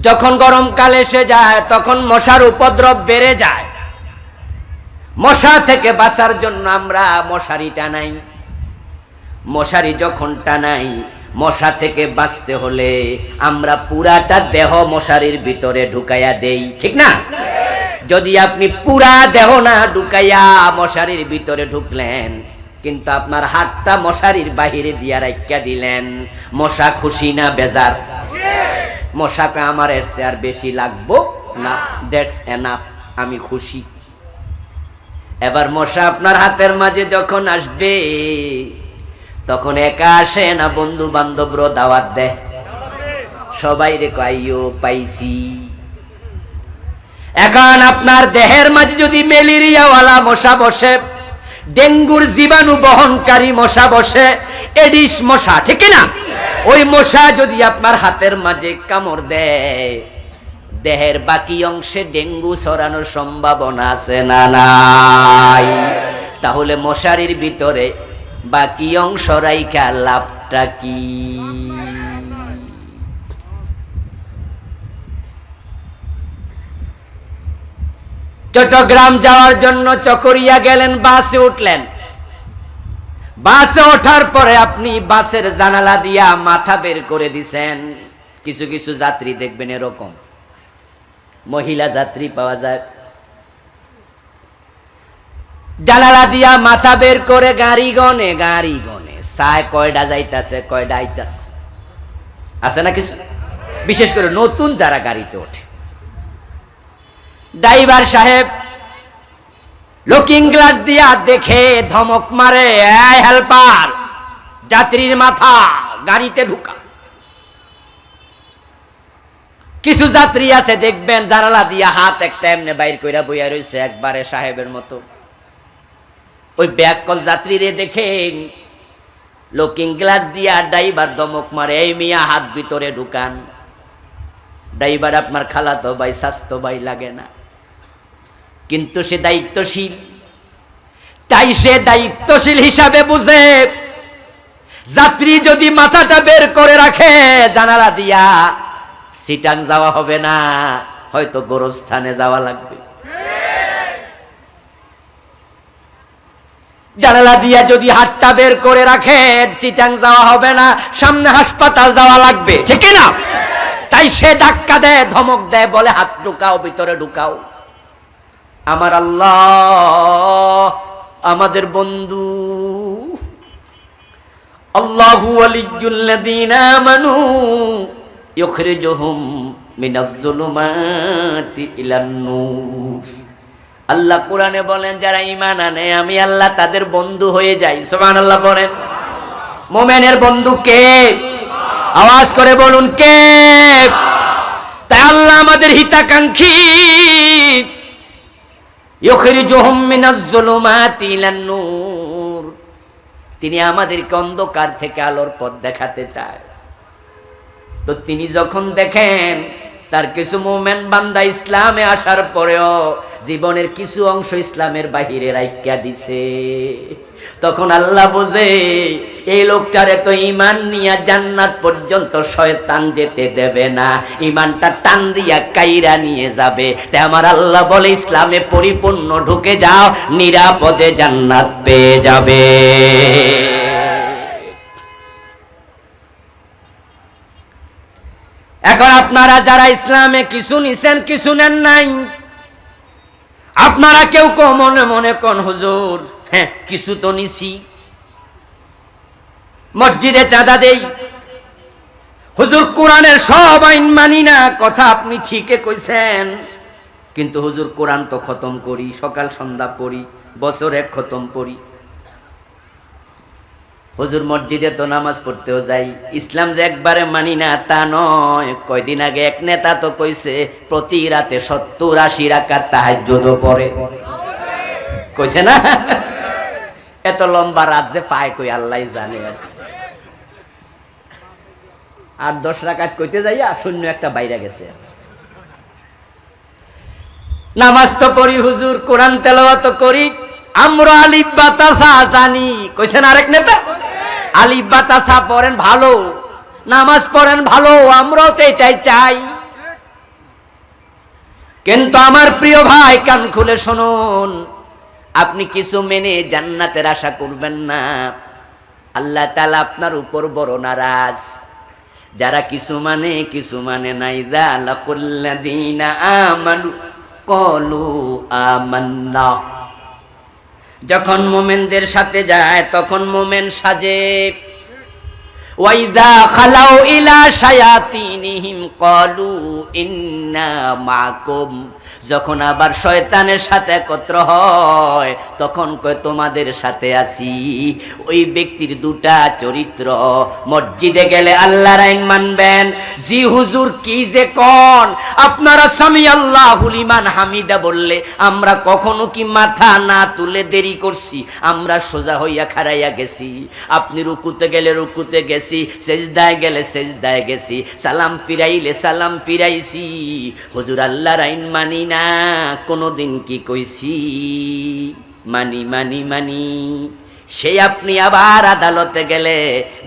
যখন গরমকাল এসে যায় তখন মশার উপদ্রব বেড়ে যায়। মশা থেকে বাঁচার জন্য আমরা মশারি টানাই। মশারি যখন টানাই, মশা থেকে বাঁচতে হলে আমরা পুরাটা দেহ মশারির ভিতরে ঢুকাইয়া দেই, ঠিক না? যদি আপনি পুরা দেহ না ঢুকাইয়া মশারির ভিতরে ঢুকলেন, কিন্তু আপনার হাতটা মশারির বাহিরে দিয়া রাখিয়া দিলেন, মশা খুশি না বেজার? মশাকে আমার এর চেয়ে আর বেশি লাগবো না, দ্যাটস এনাফ, আমি খুশি। এবার মশা আপনার হাতের মাঝে যখন আসবে, তখন একা আসে না, বন্ধু বান্ধবরা দাওয়াত দেয়, সবাই রে কইও পাইছি। এখন আপনার দেহের মাঝে যদি ম্যালেরিয়াওয়ালা মশা বসে, ডেঙ্গুর জীবাণু বহনকারী মশা বসে, এডিস মশা, ঠিক না? ওই মশা যদি আপনার হাতের মাঝে কামড় দেয়, দেহের বাকি অংশে ডেঙ্গু ছড়ানোর সম্ভাবনা আছে না নাই? তাহলে মশারির ভিতরে বাকি অংশ রাইখা লাভটা কি? চট্টগ্রাম যাওয়ার জন্য চকরিয়া গেলেন, বাসে উঠলেন। বাসে ওঠার পরে আপনি বাসের জানালা দিয়া মাথা বের করে দিছেন। কিছু কিছু যাত্রী দেখবেন এরকম, মহিলা যাত্রী পাওয়া যায়, জানালা দিয়া মাথা বের করে গাড়ি গনে চায় কয়টা যাইতাছে কয়টা আইতাছে, আছে না কিছু? বিশেষ করে নতুন যারা গাড়িতে ওঠে, ড্রাইভার সাহেব লুকিং গ্লাস দিয়া দেখে ধমক মারে, এই হেল্পার, যাত্রীর মাথা গাড়িতে ঢুকা। কিছু যাত্রী আছে দেখবেন জানালা দিয়া হাত একটা এমনি বাইর কইরা বইয়া রইছে, একবারে সাহেবের মতো। ওই ব্যাককল যাত্রীরে দেখেন লুকিং গ্লাস দিয়া ড্রাইভার ধমক মারে, এই মিয়া হাত ভিতরে ঢুকান। ড্রাইভার আপনার খালাতো ভাই, স্বাস্থ্য ভাই লাগে না, কিন্তু সে দায়িত্বশীল। তাই সে দায়িত্বশীল হিসাবে বুঝে, যাত্রী যদি মাথাটা বের করে রাখে জানালা দিয়া, সিটাং যাওয়া হবে না, হয়তো গোরস্থানে যাওয়া লাগবে। জানালা দিয়া যদি হাতটা বের করে রাখে, চিটাং যাওয়া হবে না, সামনে হাসপাতাল যাওয়া লাগবে, ঠিক না? তাই সে ধাক্কা দেয়, ধমক দেয়, বলে হাত ঢুকাও, ভিতরে ঢুকাও। আমার আল্লাহ আমাদের বন্ধু, আল্লাহু ওয়ালিয়্যুল্লাযীনা আমানু ইউখরিজুহুম মিনাজ যুলুমাতি ইলান নূর। আল্লাহ কোরআনে বলেন, যারা ঈমান আনে আমি আল্লাহ তাদের বন্ধু হয়ে যাই। সুবহানাল্লাহ বলেন। মুমিনের বন্ধু কে? আওয়াজ করে বলুন কে? তাই আল্লাহ আমাদের হিতাকাঙ্ক্ষী। ইউখরিজুহুম মিনাজ যুলুমাতি ইলান নূর, তিনি আমাদেরকে অন্ধকার থেকে আলোর পথ দেখাতে চায়। তো তিনি যখন দেখেন তার কিছু মুমিন বান্দা ইসলামে আসার পরেও জীবনের কিছু অংশ ইসলামের বাহিরে রাখিয়া দিছে, তখন আল্লাহ বোঝে এই লোকটারে তো ঈমান নিয়ে জান্নাত পর্যন্ত শয়তান যেতে দেবে না, ঈমানটা টান দিয়া কাইরা নিয়ে যাবে। তাই আমার আল্লাহ বলে, ইসলামে পরিপূর্ণ ঢুকে যাও, নিরাপদে জান্নাত পেয়ে যাবে। এখন আপনারা যারা ইসলামে কিছু নিছেন কিছু নেন নাই, আপনারা কেউ মনে মনে কোন হুজুর হ্যাঁ কিছু তো নিছি, মসজিদে চাঁদা দেই, হুজুর কোরআনের সব আইন মানি না, কথা আপনি ঠিকই কইছেন, কিন্তু হুজুর কোরআন তো খতম করি, সকাল সন্ধ্যা পড়ি, বছরে খতম করি, হুজুর মসজিদে তো নামাজ পড়তেও যাই, ইসলাম যে একবারে মানি না তা নয়। কয়দিন আগে এক নেতা তো কইছে প্রতি রাতে 70-80 রাকাত তাহাজ্জুদ পড়ে। কইছে না? এত লম্বা রাত যে পায় কই আল্লাহ জানে। আর 10 রাকাত কইতে যাইয়া শূন্য একটা বাইরে গেছে। নামাজ তো পড়ি হুজুর, কোরআন তেলাওয়াত করি, আমরা আলিফ বা তাসা জানি। কইছেন আরেক নেতা, আলিফ বা তাসা পড়েন ভালো, নামাজ পড়েন ভালো, আমরাও তো এটাই চাই। কিন্তু আমার প্রিয় ভাই কান খুলে শুনুন, আপনি কিছু মেনে জান্নাতের আশা করবেন না। আল্লাহ তাআলা আপনার উপর বড় নারাজ। যারা কিছু মানে নাই, যালাকুল্লাযীনা আমানু ক্বালু আমান্না। যখন মুমিনদের সাথে যায় তখন মুমিন সাজে। ওয়াইদা খালাউ ইলা শায়াতিনিহিম ক্বালু ইন্না মাকুম। যখন আবার শয়তানের সাথে একত্র হয় তখন কয় তোমাদের সাথে আছি। ওই ব্যক্তির দুটা চরিত্র। মসজিদে গেলে আল্লাহর আইন মানবেন। জি হুজুর কি যে কোন, আপনারা সামি আল্লাহু লিমান হামিদা বললে আমরা কখনো কি মাথা না তুলে দেরি করছি? আমরা সোজা হইয়া খাড়াইয়া গেছি। আপনি রুকুতে গেলে রুকুতে গেছি, সেজদায় গেলে সেজদায় গেছি, সালাম ফিরাইলে সালাম ফিরাইছি। হুজুর আল্লাহর আইন মানি না, কোনদিন কি কইছি মানি। সেই আপনি আবার আদালতে গেলে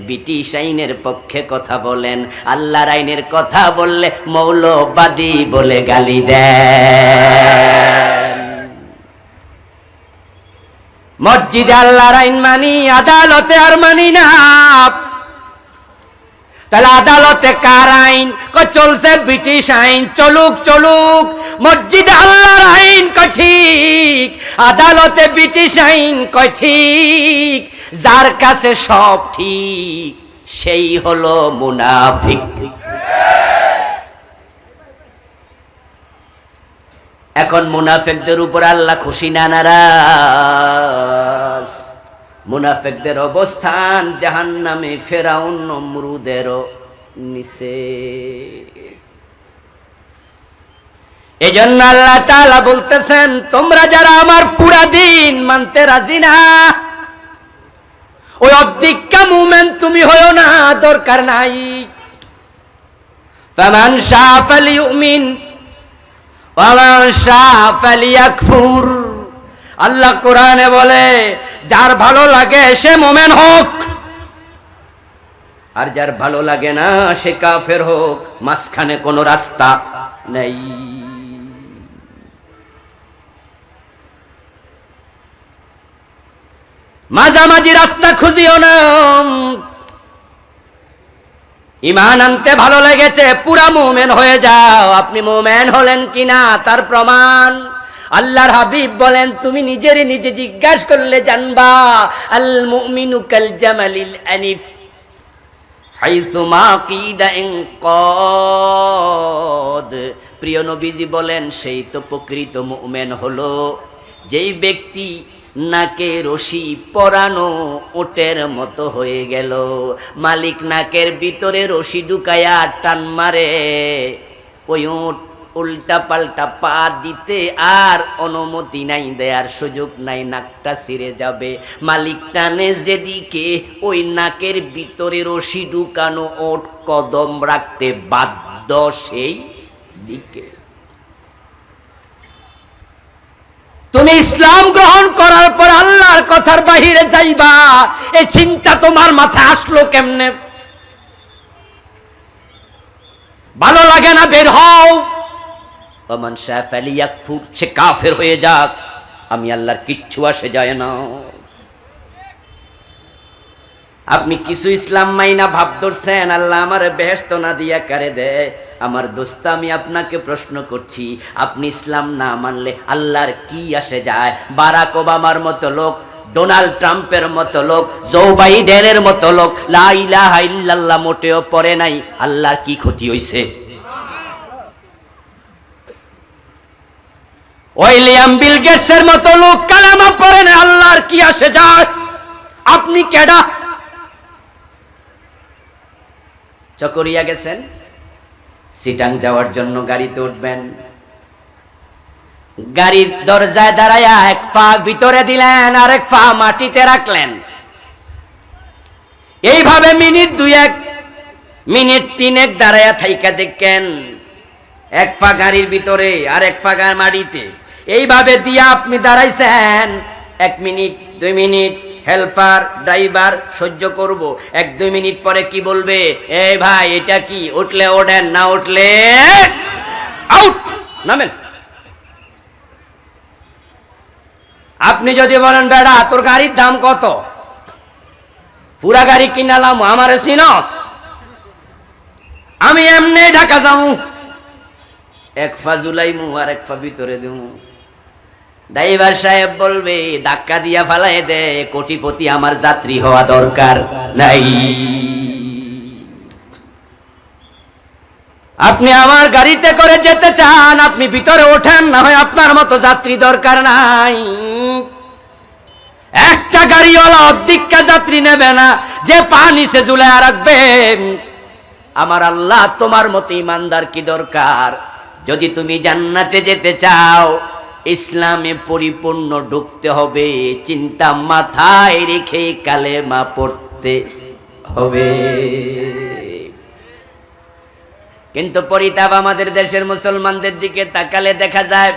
ব্রিটিশ আইনের পক্ষে কথা বলেন, আল্লাহর আইনের কথা বললে মৌলবাদী বলে গালি দেন। মসজিদে আল্লাহর আইন মানি, আদালতে আর মানি না। তাহলে আদালতে কার আইন? চলছে ব্রিটিশ আইন, চলুক। মসজিদে আল্লাহর আইন কয় ঠিক, আদালতে ব্রিটিশ আইন কয় ঠিক। যার কাছে সব ঠিক সেই হলো মুনাফিক। এখন মুনাফিকদের উপর আল্লাহ খুশি না নারাজ? মুনাফিকদের অবস্থান জাহান্নামে, ফেরাউন নমরুদেরও নিচে। এজন্য আল্লাহ তাআলা বলতেছেন, তোমরা যারা আমার পুরা দিন মানতে রাজি না, ওই অর্ধেকটা মুমিন তুমি হয়ো না, দরকার নাই। ফামান শাআ ফালিউমিন ওয়া মান শাআ ফালিয়াকফুর। আল্লাহ কোরআনে বলে, যার ভালো লাগে সে মুমিন হোক, আর যার ভালো লাগে না সে কাফের হোক। মাঝখানে কোনো রাস্তা নেই। মাঝামাঝি রাস্তা খুঁজিও না। ঈমান আনতে ভালো লেগেছে, পুরা মুমিন হয়ে যাও। আপনি মুমিন হলেন কিনা তার প্রমাণ আল্লাহর হাবিব বলেন, তুমি নিজেরে নিজে জিজ্ঞাসা করলে জানবা। আল মুমিনু কাল জামালিল আনিফ হাইসু মা কিদা ইনকাদ। প্রিয় নবীজি বলেন, সেই তো প্রকৃত মুমিন হলো যেই ব্যক্তি নাকে রশি পরানো ওটের মতো হয়ে গেল। মালিক নাকের ভিতরে রশি ঢুকায়া টান মারে, ওই উট উল্টা পাল্টা পা দিতে আর অনুমতি নাই, দেয়ার সুযোগ নাই, নাকটা ছিঁড়ে যাবে। মালিক টানে যেদিকে, ওই নাকের ভিতরে রশি ঢুকানো ওট কদম রাখতে বাধ্য সেই দিকে। তুমি ইসলাম গ্রহণ করার পর আল্লাহর কথার বাহিরে যাইবা, এই চিন্তা তোমার মাথায় আসলো কেমনে? ভালো লাগে না, বের হও। ওমান শাআ ফালিয়াকফুর, সে কাফের হয়ে যাক, আমি আল্লাহর কিচ্ছু আসে যায় না। আপনি কিছু ইসলাম মাইনা ভাব ধরছেন আল্লাহ আমার বেহেশত না দিয়া কারে দেয়। আমার দোস্ত, আমি আপনাকে প্রশ্ন করছি, আপনি ইসলাম না মানলে আল্লাহর কি আসে যায়? বারাক ওবামার মতো লোক, ডোনাল্ড ট্রাম্পের মতো লোক, জো বাইডেনের মতো লোক লা ইলাহা ইল্লাল্লাহ মোটেও পড়ে নাই, আল্লাহর কি ক্ষতি হইছে? উইলিয়াম বিল গেটসের মতো লোক কালেমা পড়ে না, আল্লাহর কি আসে যায়? আপনি কেডা? চকরিয়া গেছেন, সিটাং যাওয়ার জন্য গাড়িতে উঠবেন, গাড়ির দরজায় দাঁড়ায়া এক পা ভিতরে দিলেন আর এক পা মাটিতে রাখলেন। এইভাবে মিনিট দুয়েক, মিনিট তিনেক দাঁড়ায়া থাইকা দেখেন এক পা গাড়ির ভিতরে আর এক পা মাটিতে। এইভাবে দিয়া আপনি দাঁড়াইছেন 1 মিনিট 2 মিনিট, হেল্পার ড্রাইভার সহ্য করব, 1-2 মিনিট পরে কি বলবে, এই ভাই এটা কি, উঠলে ওঠেন, না উঠলে আউট, নামেন। আপনি যদি বলেন বেড়া তোর গাড়ির দাম কত, পুরা গাড়ি কিনালাম, আমারে চিনস, আমি এমনি ঢাকা যাবো, এক পা জুলাইমু আর এক পা ভিতরে দেবো। ড্রাইভার সাহেব বলবে ধাক্কা দিয়া ফালাই দে, কোটিপতি আমার যাত্রী হওয়া দরকার নাই। আপনি আমার গাড়িতে করে যেতে চান, আপনি ভিতরে ওঠেন, না হয় আপনার মতো যাত্রী দরকার নাই। একটা গাড়িওয়ালা অর্ধেকটা যাত্রী নেবে না, যে পা নিচে ঝুলাইয়া রাখবে। আমার আল্লাহ তোমার মতো ইমানদার কি দরকার? যদি তুমি জান্নাতে যেতে চাও, ইসলামে পরিপূর্ণ ঢুকতে হবে, চিন্তা মাথায় রেখে কালেমা পড়তে হবে। কিন্তু পরিতাপ আমাদের দেশের মুসলমানদের দিকে তাকালে দেখা যায়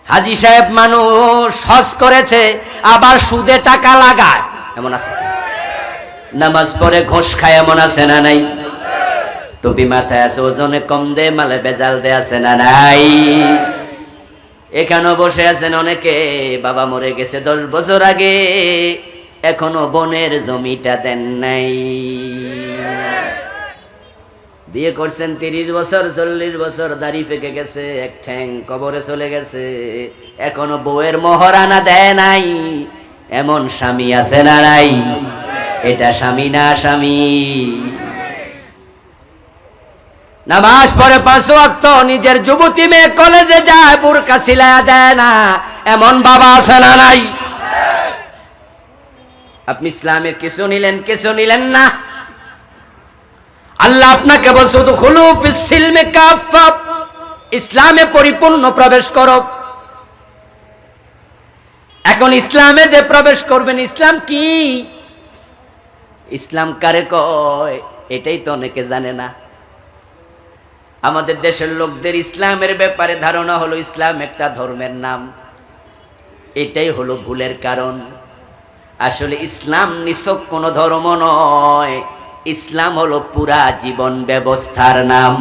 হাজী সাহেব মানুষ হজ করেছে, আবার সুদে টাকা লাগায়, এমন আছে। নামাজ পড়ে ঘোষ খায়, এমন আছে না নাই? টুপি মাথায় আছে, ওজনে কম দে, মালে বেজাল দে, আছে না নাই? এখানেও বসে আছেন অনেকে, বাবা মরে গেছে 10 বছর আগে, এখনো বোনের জমিটা দেন নাই। বিয়ে করছেন 30 বছর 40 বছর, দাড়ি পেকে গেছে, এক ঠ্যাং কবরে চলে গেছে, এখনো বউয়ের মোহরানা দেয় নাই। এমন স্বামী আছে না নাই? এটা স্বামী না স্বামী? নামাজ পড়ে 5 ওয়াক্ত, নিজের যুবতী মেয়ে কলেজে যায়, বুরকা সিলায়া দেয় না, এমন বাবা আছে না নাই? আপনি ইসলামের কিছু নিলেন, কিছু নিলেন না। আল্লাহ আপনাকে বলছে উদখুলু ফিস সিলমি কাফা, ইসলামে পরিপূর্ণ প্রবেশ করো। এখন ইসলামে যে প্রবেশ করবেন, ইসলাম কি, ইসলাম কারে কয়, এটাই তো অনেকে জানে না। আমাদের দেশের লোকদের ইসলামের ব্যাপারে ধারণা হলো ইসলাম একটা ধর্মের নাম, এটাই হলো ভুলের কারণ। আসলে ইসলাম নিছক কোনো ধর্ম নয়, ইসলাম হলো পুরা জীবন ব্যবস্থার নাম।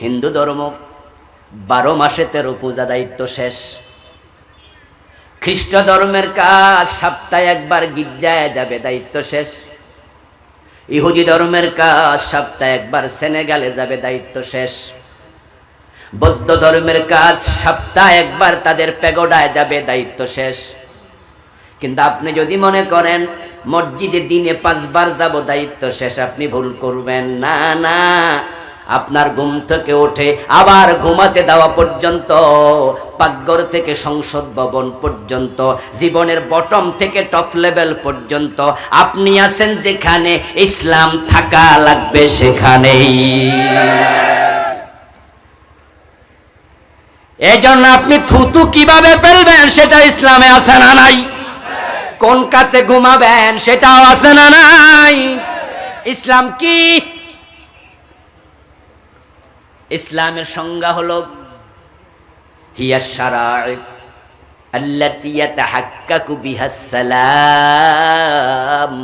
হিন্দু ধর্ম 12 মাসে 13 পূজা, দায়িত্ব শেষ। খ্রিস্ট ধর্মের কাজ সপ্তাহে একবার গির্জায় যাবে, দায়িত্ব শেষ। ইহুদি ধর্মের কাজ সপ্তাহে একবার সেনেগালে যাবে, দায়িত্ব শেষ। বৌদ্ধ ধর্মের কাজ সপ্তাহে একবার তাদের প্যাগোডায় যাবে, দায়িত্ব শেষ। কিন্তু আপনি যদি মনে করেন মসজিদে দিনে 5 বার যাব, দায়িত্ব শেষ, আপনি ভুল করবেন। না না, আপনার ঘুম থেকে ওঠে আবার ঘুমাতে দেওয়া পর্যন্ত, পাকঘর থেকে সংসদ ভবন পর্যন্ত, জীবনের বটম থেকে টপ লেভেল পর্যন্ত আপনি আছেন যেখানে, ইসলাম থাকা লাগবে সেখানেই। এজন্য আপনি থুতু কিভাবে ফেলবেন সেটা ইসলামে আছে না নাই? কোন কাতে ঘুমাবেন সেটাও আছে না নাই? ইসলাম কি? ইসলামের সংজ্ঞা হলো হিয়া শারা'i আল্লাতী ইয়াতাহাক্কাকু বিহাস সালাম।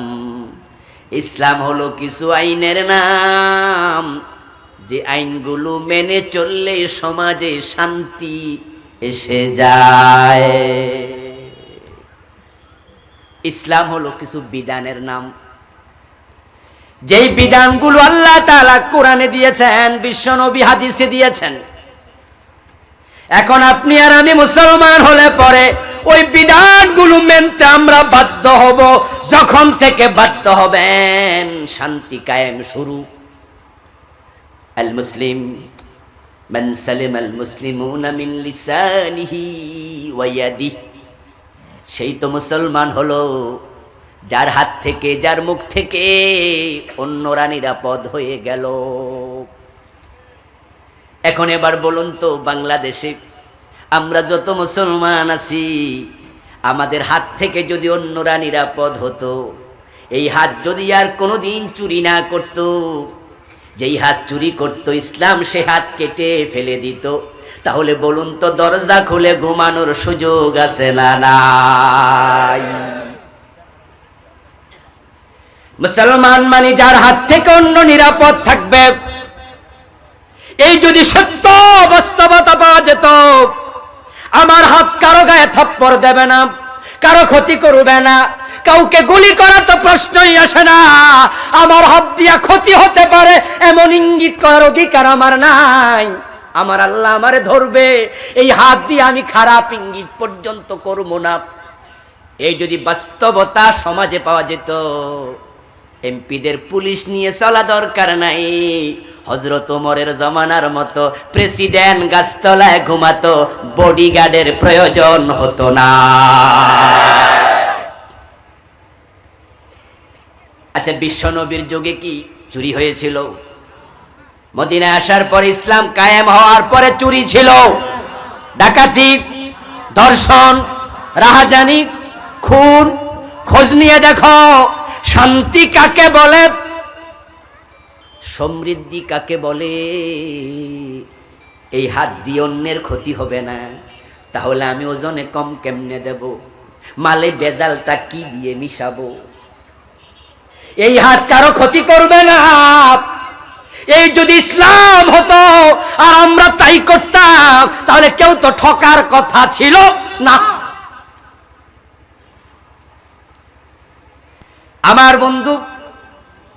ইসলাম হলো কিছু আইনের নাম, যে আইনগুলো মেনে চললে সমাজে শান্তি এসে যায়। ইসলাম হলো কিছু বিধানের নাম, যেই বিধানগুলো আল্লাহ তাআলা কোরআনে দিয়েছেন, বিশ্বনবী হাদিসে দিয়েছেন। এখন আপনি আর আমি মুসলমান হলে পরে ওই বিধানগুলো মেনতে আমরা বাধ্য হব। যখন থেকে বাধ্য হবেন, শান্তি কায়েম শুরু। আল মুসলিম মান সালিমাল মুসলিমুনা মিন লিসানিহি ওয়া ইয়াদিহি, সেই তো মুসলমান হলো যার হাত থেকে, যার মুখ থেকে অন্যরা নিরাপদ হয়ে গেল। এখন এবার বলুন তো, বাংলাদেশে আমরা যত মুসলমান আছি, আমাদের হাত থেকে যদি অন্যরা নিরাপদ হতো, এই হাত যদি আর কোনোদিন চুরি না করত, যেই হাত চুরি করত ইসলাম সে হাত কেটে ফেলে দিত, তাহলে বলুন তো দরজা খুলে ঘুমানোর সুযোগ আছে না নাই? মুসলমান মানে যার হাত থেকে অন্য নিরাপদ থাকবে। এই যদি সত্য বাস্তবতা পাওয়া যেত, আমার হাত কারো গায়ে থাপ্পড় দেবে না, কারো ক্ষতি করবে না, কাউকে গুলি করার তো প্রশ্নই আসে না, আমার হাত দিয়া ক্ষতি হতে পারে এমন ইঙ্গিত করার অধিকার আমার নাই। আমার আল্লাহ আমারে ধরবে, এই হাত দিয়ে আমি খারাপ ইঙ্গিত পর্যন্ত করব না। এই যদি বাস্তবতা সমাজে পাওয়া যেত, এমপিদের পুলিশ নিয়ে চলা দরকার নাই, হযরত ওমরের জমানার মতো প্রেসিডেন্ট গাছতলায় ঘুমাতো, বডিগার্ডের প্রয়োজন হতো না। আচ্ছা, বিশ্বনবীর যুগে কি চুরি হয়েছিল? মদিনায় আসার পর ইসলাম কায়েম হওয়ার পরে চুরি ছিল, ডাকাতি, ধর্ষণ, রাহাজানি, খুন। খোঁজ নিয়ে দেখো শান্তি কাকে বলে, সমৃদ্ধি কাকে বলে। এই হাত দিয়ে অন্যের ক্ষতি হবে না, তাহলে আমি ওজনে কম কেমনে দেব? মালে বেজালটা কি দিয়ে মিশাবো? এই হাত কারো ক্ষতি করবে না। এই যদি ইসলাম হতো আর আমরা তাই করতাম, তাহলে কেউ তো ঠকার কথা ছিল না। আমার বন্ধু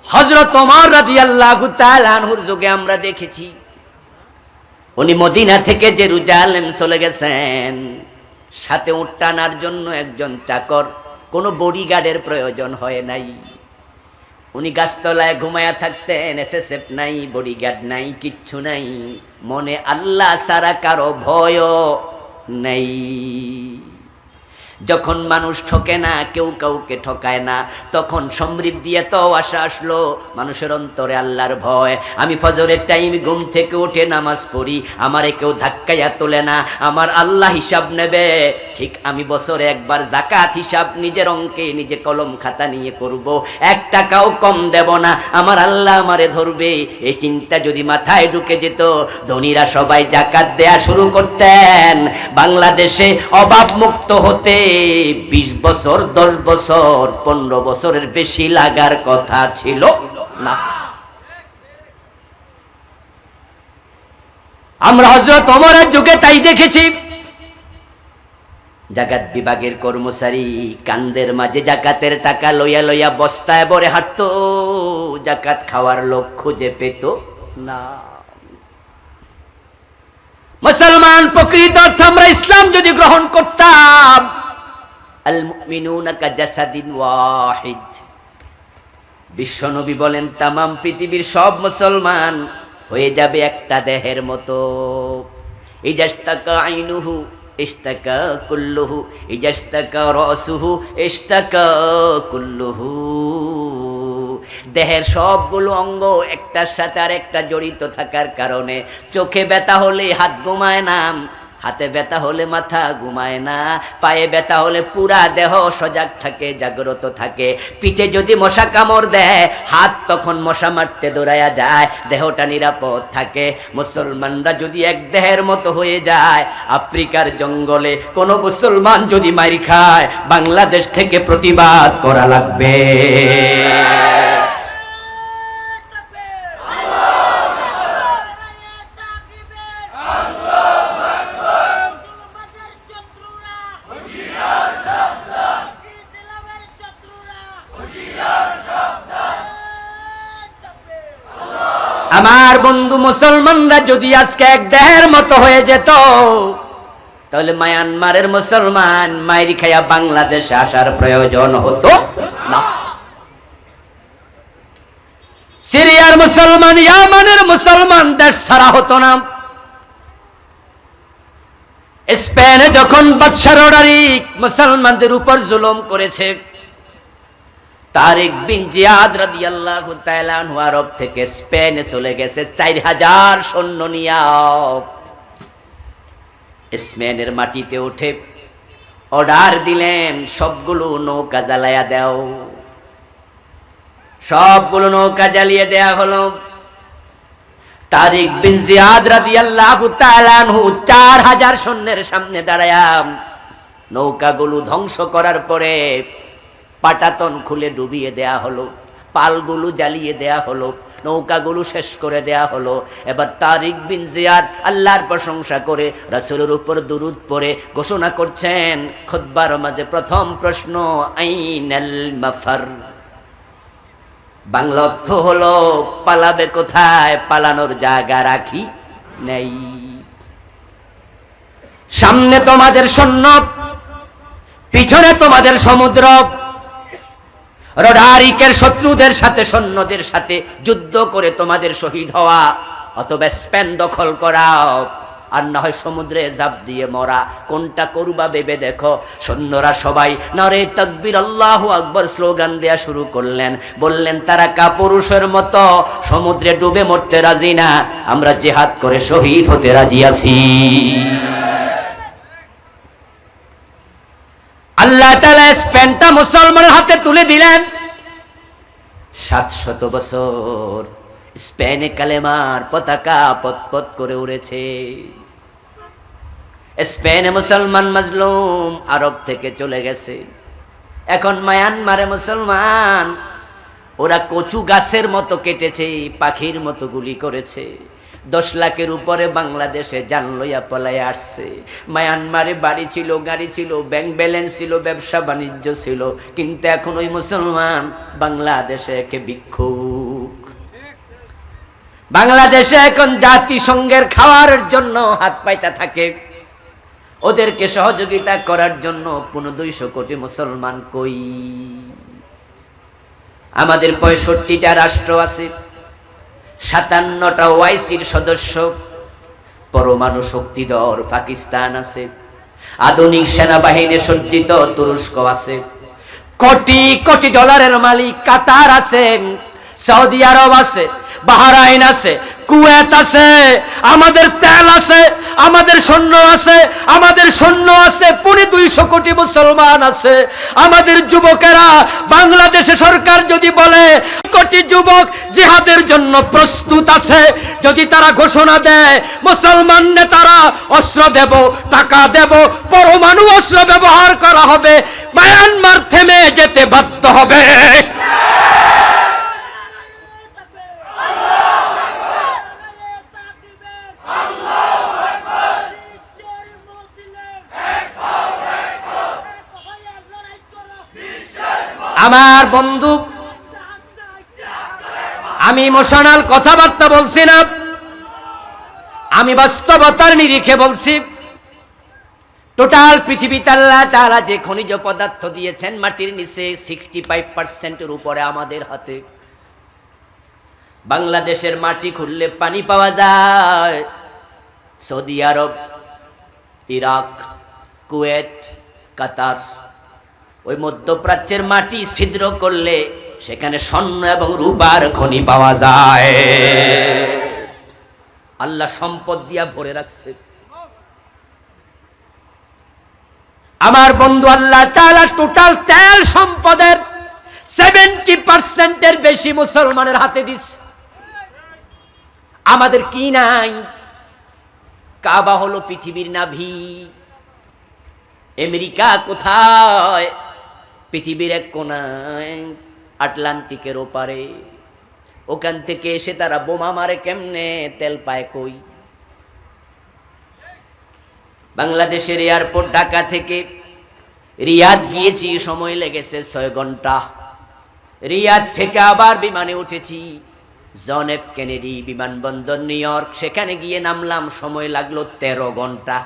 হযরত ওমর রাদিয়াল্লাহু তাআলা আনহুর যুগে আমরা দেখেছি, উনি মদিনা থেকে জেরুজালেম চলে গেছেন, সাথে উট টানার জন্য একজন চাকর, কোনো বডিগার্ডের প্রয়োজন হয় নাই। উনি গাছতলায় ঘুমায়া থাকতেন, এসএসএফ নাই, বডিগার্ড নাই, কিচ্ছু নাই, মনে আল্লাহ ছাড়া কারো ভয় নাই। যখন মানুষ ঠকে না, কেউ কাউকে ঠকায় না, তখন সমৃদ্ধি এত আশা আসলো মানুষের অন্তরে আল্লাহর ভয়। আমি ফজরের টাইম ঘুম থেকে উঠে নামাজ পড়ি, আমারে কেউ ধাক্কাইয়া তোলে না, আমার আল্লাহ হিসাব নেবে। ঠিক আমি বছরে একবার যাকাত হিসাব নিজের অঙ্কে নিজে কলম খাতা নিয়ে করব, 1 টাকাও কম দেব না, আমার আল্লাহ আমারে ধরবে। এই চিন্তা যদি মাথায় ঢুকে যেত, ধনীরা সবাই যাকাত দেয়া শুরু করতেন। বাংলাদেশে অভাব মুক্ত হতে 20 বছর, 10 বছর, 15 বছরের বেশি লাগার কথা ছিল না। আমরা হযরত ওমরের যুগে তাই দেখেছি। জাকাত বিভাগের কর্মচারী কান্দের মাঝে জাকাতের টাকা লইয়া লইয়া বস্তায় ভরে হাঁটতো, জাকাত খাওয়ার লোক খুঁজে পেত না। মুসলমান প্রকৃত অর্থে আমরা ইসলাম যদি গ্রহণ করতাম, আল মুমিনুনা কাজাসাদিন ওয়াহিদ, বিশ্বনবী বলেন তামাম পৃথিবীর সব মুসলমান হয়ে যাবে একটা দেহের মতো। ইজাস্তাকা আইনুহু ইস্তাকা কুল্লুহু, ইজাস্তাকা রাসুহু ইস্তাকা কুল্লুহু। দেহের সবগুলো অঙ্গ একটার সাথে আর একটা জড়িত থাকার কারণে চোখে ব্যথা হলে হাত ঘুমায় না, হাতে ব্যথা হলে মাথা ঘুমায় না, পায়ে ব্যথা হলে পুরা দেহ সজাগ থাকে, জাগ্রত থাকে। পিঠে যদি মশা কামড় দেয়, হাত তখন মশা মারতে দৌড়ায়া যায়, দেহটা নিরাপদ থাকে। মুসলমানরা যদি এক দেহের মতো হয়ে যায়, আফ্রিকার জঙ্গলে কোনো মুসলমান যদি মার খায়, বাংলাদেশ থেকে প্রতিবাদ করা লাগবে। আমার বন্ধু মুসলমানরা যদি আজকে এক দেহের মতো হয়ে যেত, তাহলে মায়ানমারের মুসলমান মাইরি খাইয়া বাংলাদেশে আসার প্রয়োজন হতো না। সিরিয়ার মুসলমান, ইয়ামানের মুসলমান দেশ ছাড়া হতো না। স্পেনে যখন বাদশা রোডারিক মুসলমানদের উপর জুলুম করেছে, তারিক বিন জিয়াদ রাদিয়াল্লাহু তাআলা আনহু আরব থেকে স্পেনে চলে গেছে 4000 সৈন্য নিয়ে। স্পেনের মাটিতে উঠে অর্ডার দিলেন, সবগুলো নৌকা জ্বালায়া দাও। সবগুলো নৌকা জ্বালিয়ে দেয়া হলো। তারিক বিন জিয়াদ রাদিয়াল্লাহু তাআলা আনহু 4000 সৈন্যের সামনে দাঁড়ায়া নৌকাগুলো ধ্বংস করার পরে পাটাতন খুলে ডুবিয়ে দেয়া হলো, পালগুলো জ্বালিয়ে দেয়া হলো, নৌকাগুলো শেষ করে দেয়া হলো। এবার তারিক বিন জিয়াদ আল্লাহর প্রশংসা করে রাসূলের উপর দুরূদ পড়ে ঘোষণা করছেন, খুতবার মাঝে প্রথম প্রশ্ন, আইনাল মাফার। বাংলা অর্থ হলো পালাবে কোথায়, পালানোর জায়গা রাখি নেই। সামনে তোমাদের সৈন্য, পিছনে তোমাদের সমুদ্র, রডারিকের শত্রুদের সাথে সৈন্যদের সাথে যুদ্ধ করে তোমাদের শহীদ হওয়া, অথবা স্পেন দখল করা, আর না হয় সমুদ্রে ঝাঁপ দিয়ে মরা, কোনটা করবা ভেবে দেখো। সৈন্যরা সবাই নারে তাকবীর আল্লাহু আকবার স্লোগান দেয়া শুরু করলেন। বললেন, তারা কাপুরুষের মতো সমুদ্রে ডুবে মরতে রাজি না, আমরা জিহাদ করে শহীদ হতে রাজি আছি। আল্লাহ তাআলা স্পেনটা মুসলমানের হাতে তুলে দিলেন। 700 বছর স্পেনে কালেমার পতাকা পতপত করে উড়েছে। স্পেনে মুসলমান মাজলুম আরব থেকে চলে গেছে। এখন মায়ানমারে মুসলমান, ওরা কচু গাছের মতো কেটেছে, পাখির মতো গুলি করেছে। 10 লাখের উপরে বাংলাদেশে জান লইয়া পলায় আসছে। মায়ানমারে বাড়ি ছিল, গাড়ি ছিল, ব্যাংক ব্যালেন্স ছিল, ব্যবসা বাণিজ্য ছিল, কিন্তু এখন ওই মুসলমান বাংলাদেশে একে ভিক্ষুক। বাংলাদেশে এখন জাতিসংঘের খাওয়ার জন্য হাত পাইতে থাকে, ওদেরকে সহযোগিতা করার জন্য 200 কোটি মুসলমান কই? আমাদের 65টা রাষ্ট্র আছে, 57টা ওআইসির সদস্য, পরমাণু শক্তিধর পাকিস্তান আছে, আধুনিক সেনাবাহিনী সজ্জিত তুরস্ক আছে, কোটি কোটি ডলারের মালিক কাতার আছে, সৌদি আরব আছে, বাহরাইন আছে, কুয়েত আছে, আমাদের তেল আছে, আমাদের সৈন্য আছে, আমাদের সৈন্য আছে, 200 কোটি মুসলমান আছে। আমাদের যুবকেরা, বাংলাদেশে সরকার যদি বলে কোটি যুবক জিহাদের জন্য প্রস্তুত আছে, যদি তারা ঘোষণা দেয় মুসলমান নেতারা অস্ত্র দেব, টাকা দেব, পরমাণু অস্ত্র ব্যবহার করা হবে, মায়ানমার থেমে যেতে বাধ্য হবে। আমার বন্ধু, আমি ইমোশনাল কথাবার্তা বলছি না, আমি বাস্তবতার নিরিখে বলছি। টোটাল পৃথিবীতে আল্লাহ তাআলা যে খনিজ পদার্থ দিয়েছেন মাটির নিচে 65%-এর উপরে আমাদের হাতে। বাংলাদেশের মাটি খুললে পানি পাওয়া যায়। সৌদি আরব, ইরাক, কুয়েত, কাতার, ওই মধ্যপ্রাচ্যের মাটি ছিদ্র করলে সেখানে স্বর্ণ এবং রূপার খনি পাওয়া যায়। আল্লাহ সম্পদ দিয়া ভরে রাখছে। আমার বন্ধু, আল্লাহ তাআলা টোটাল তেল সম্পদের 70%-এর বেশি মুসলমানের হাতে দিচ্ছে। আমাদের কি নাই? কাবা হলো পৃথিবীর নাভি। আমেরিকা কোথায়? পৃথিবীর এক কোনায়, আটলান্টিকের ওপারে। ওখান থেকে এসে তারা বোমা মারে কেমনে, তেল পায় কই? বাংলাদেশের এয়ারপোর্ট ঢাকা থেকে রিয়াদ গিয়েছি, সময় লেগেছে 6 ঘন্টা। রিয়াদ থেকে আবার বিমানে উঠেছি জন এফ কেনেডি বিমানবন্দর, নিউ ইয়র্ক। সেখানে গিয়ে নামলাম, সময় লাগলো 13 ঘন্টা।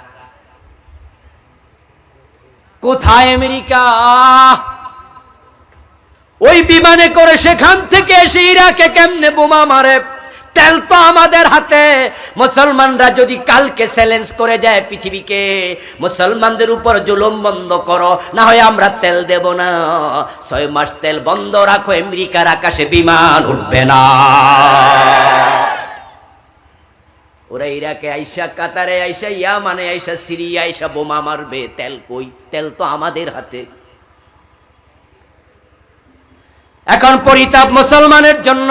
কোথায় আমেরিকা? ওই বিমানে করে সেখান থেকে এসে ইরাকে কেমনে বোমা মারে, তেল তো আমাদের হাতে। মুসলমানরা যদি কালকে চ্যালেঞ্জ করে যায় পৃথিবীকে, মুসলমানদের উপর জুলুম বন্ধ করো, না হয় আমরা তেল দেব না। 6 মাস তেল বন্ধ রাখো, আমেরিকার আকাশে বিমান উঠবে না। ওরা ইরাকে আইসা, কাতারে আইসা, ইয়ামানে আইসা, সিরিয়া আইসা বোমা মারবে, তেল কই? তেল তো আমাদের হাতে। এখন পরিতাপ মুসলমানের জন্য,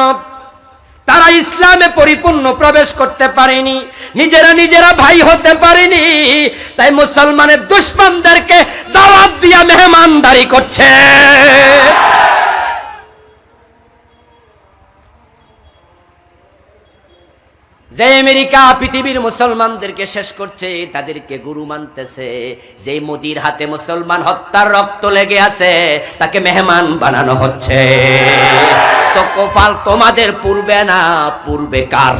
তারা ইসলামে পরিপূর্ণ প্রবেশ করতে পারেনি, নিজেরা ভাই হতে পারেনি, তাই মুসলমানের দুশমনদেরকে দাওয়াত দিয়া মেহমানদারি করছে। যে আমেরিকা পৃথিবীর মুসলমানদেরকে শেষ করছে, তাদেরকে গুরু মানতেছে, যে মোদির হাতে মুসলমান হত্যার রক্ত লেগে আছে, তাকে মেহমান বানানো হচ্ছে। তো কপাল তোমাদের পূর্বে না, পূর্বে কার?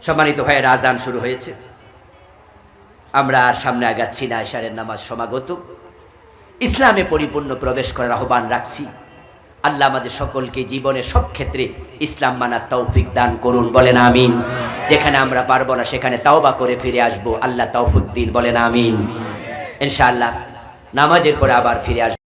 সম্মানিত ভাইয়ের, আজান শুরু হয়েছে, আমরা আর সামনে আগাচ্ছি না। ইশারের নামাজ সমাগত। ইসলামে পরিপূর্ণ প্রবেশ করার আহ্বান রাখছি। আল্লাহ আমাদের সকলকে জীবনে সব ক্ষেত্রে ইসলাম মানার তৌফিক দান করুন, বলেন আমিন। যেখানে আমরা পারবো না সেখানে তাওবা করে ফিরে আসবো, আল্লাহ তৌফিক দিন, বলেন আমিন। ইনশাআল্লাহ নামাজের পরে আবার ফিরে আসবো।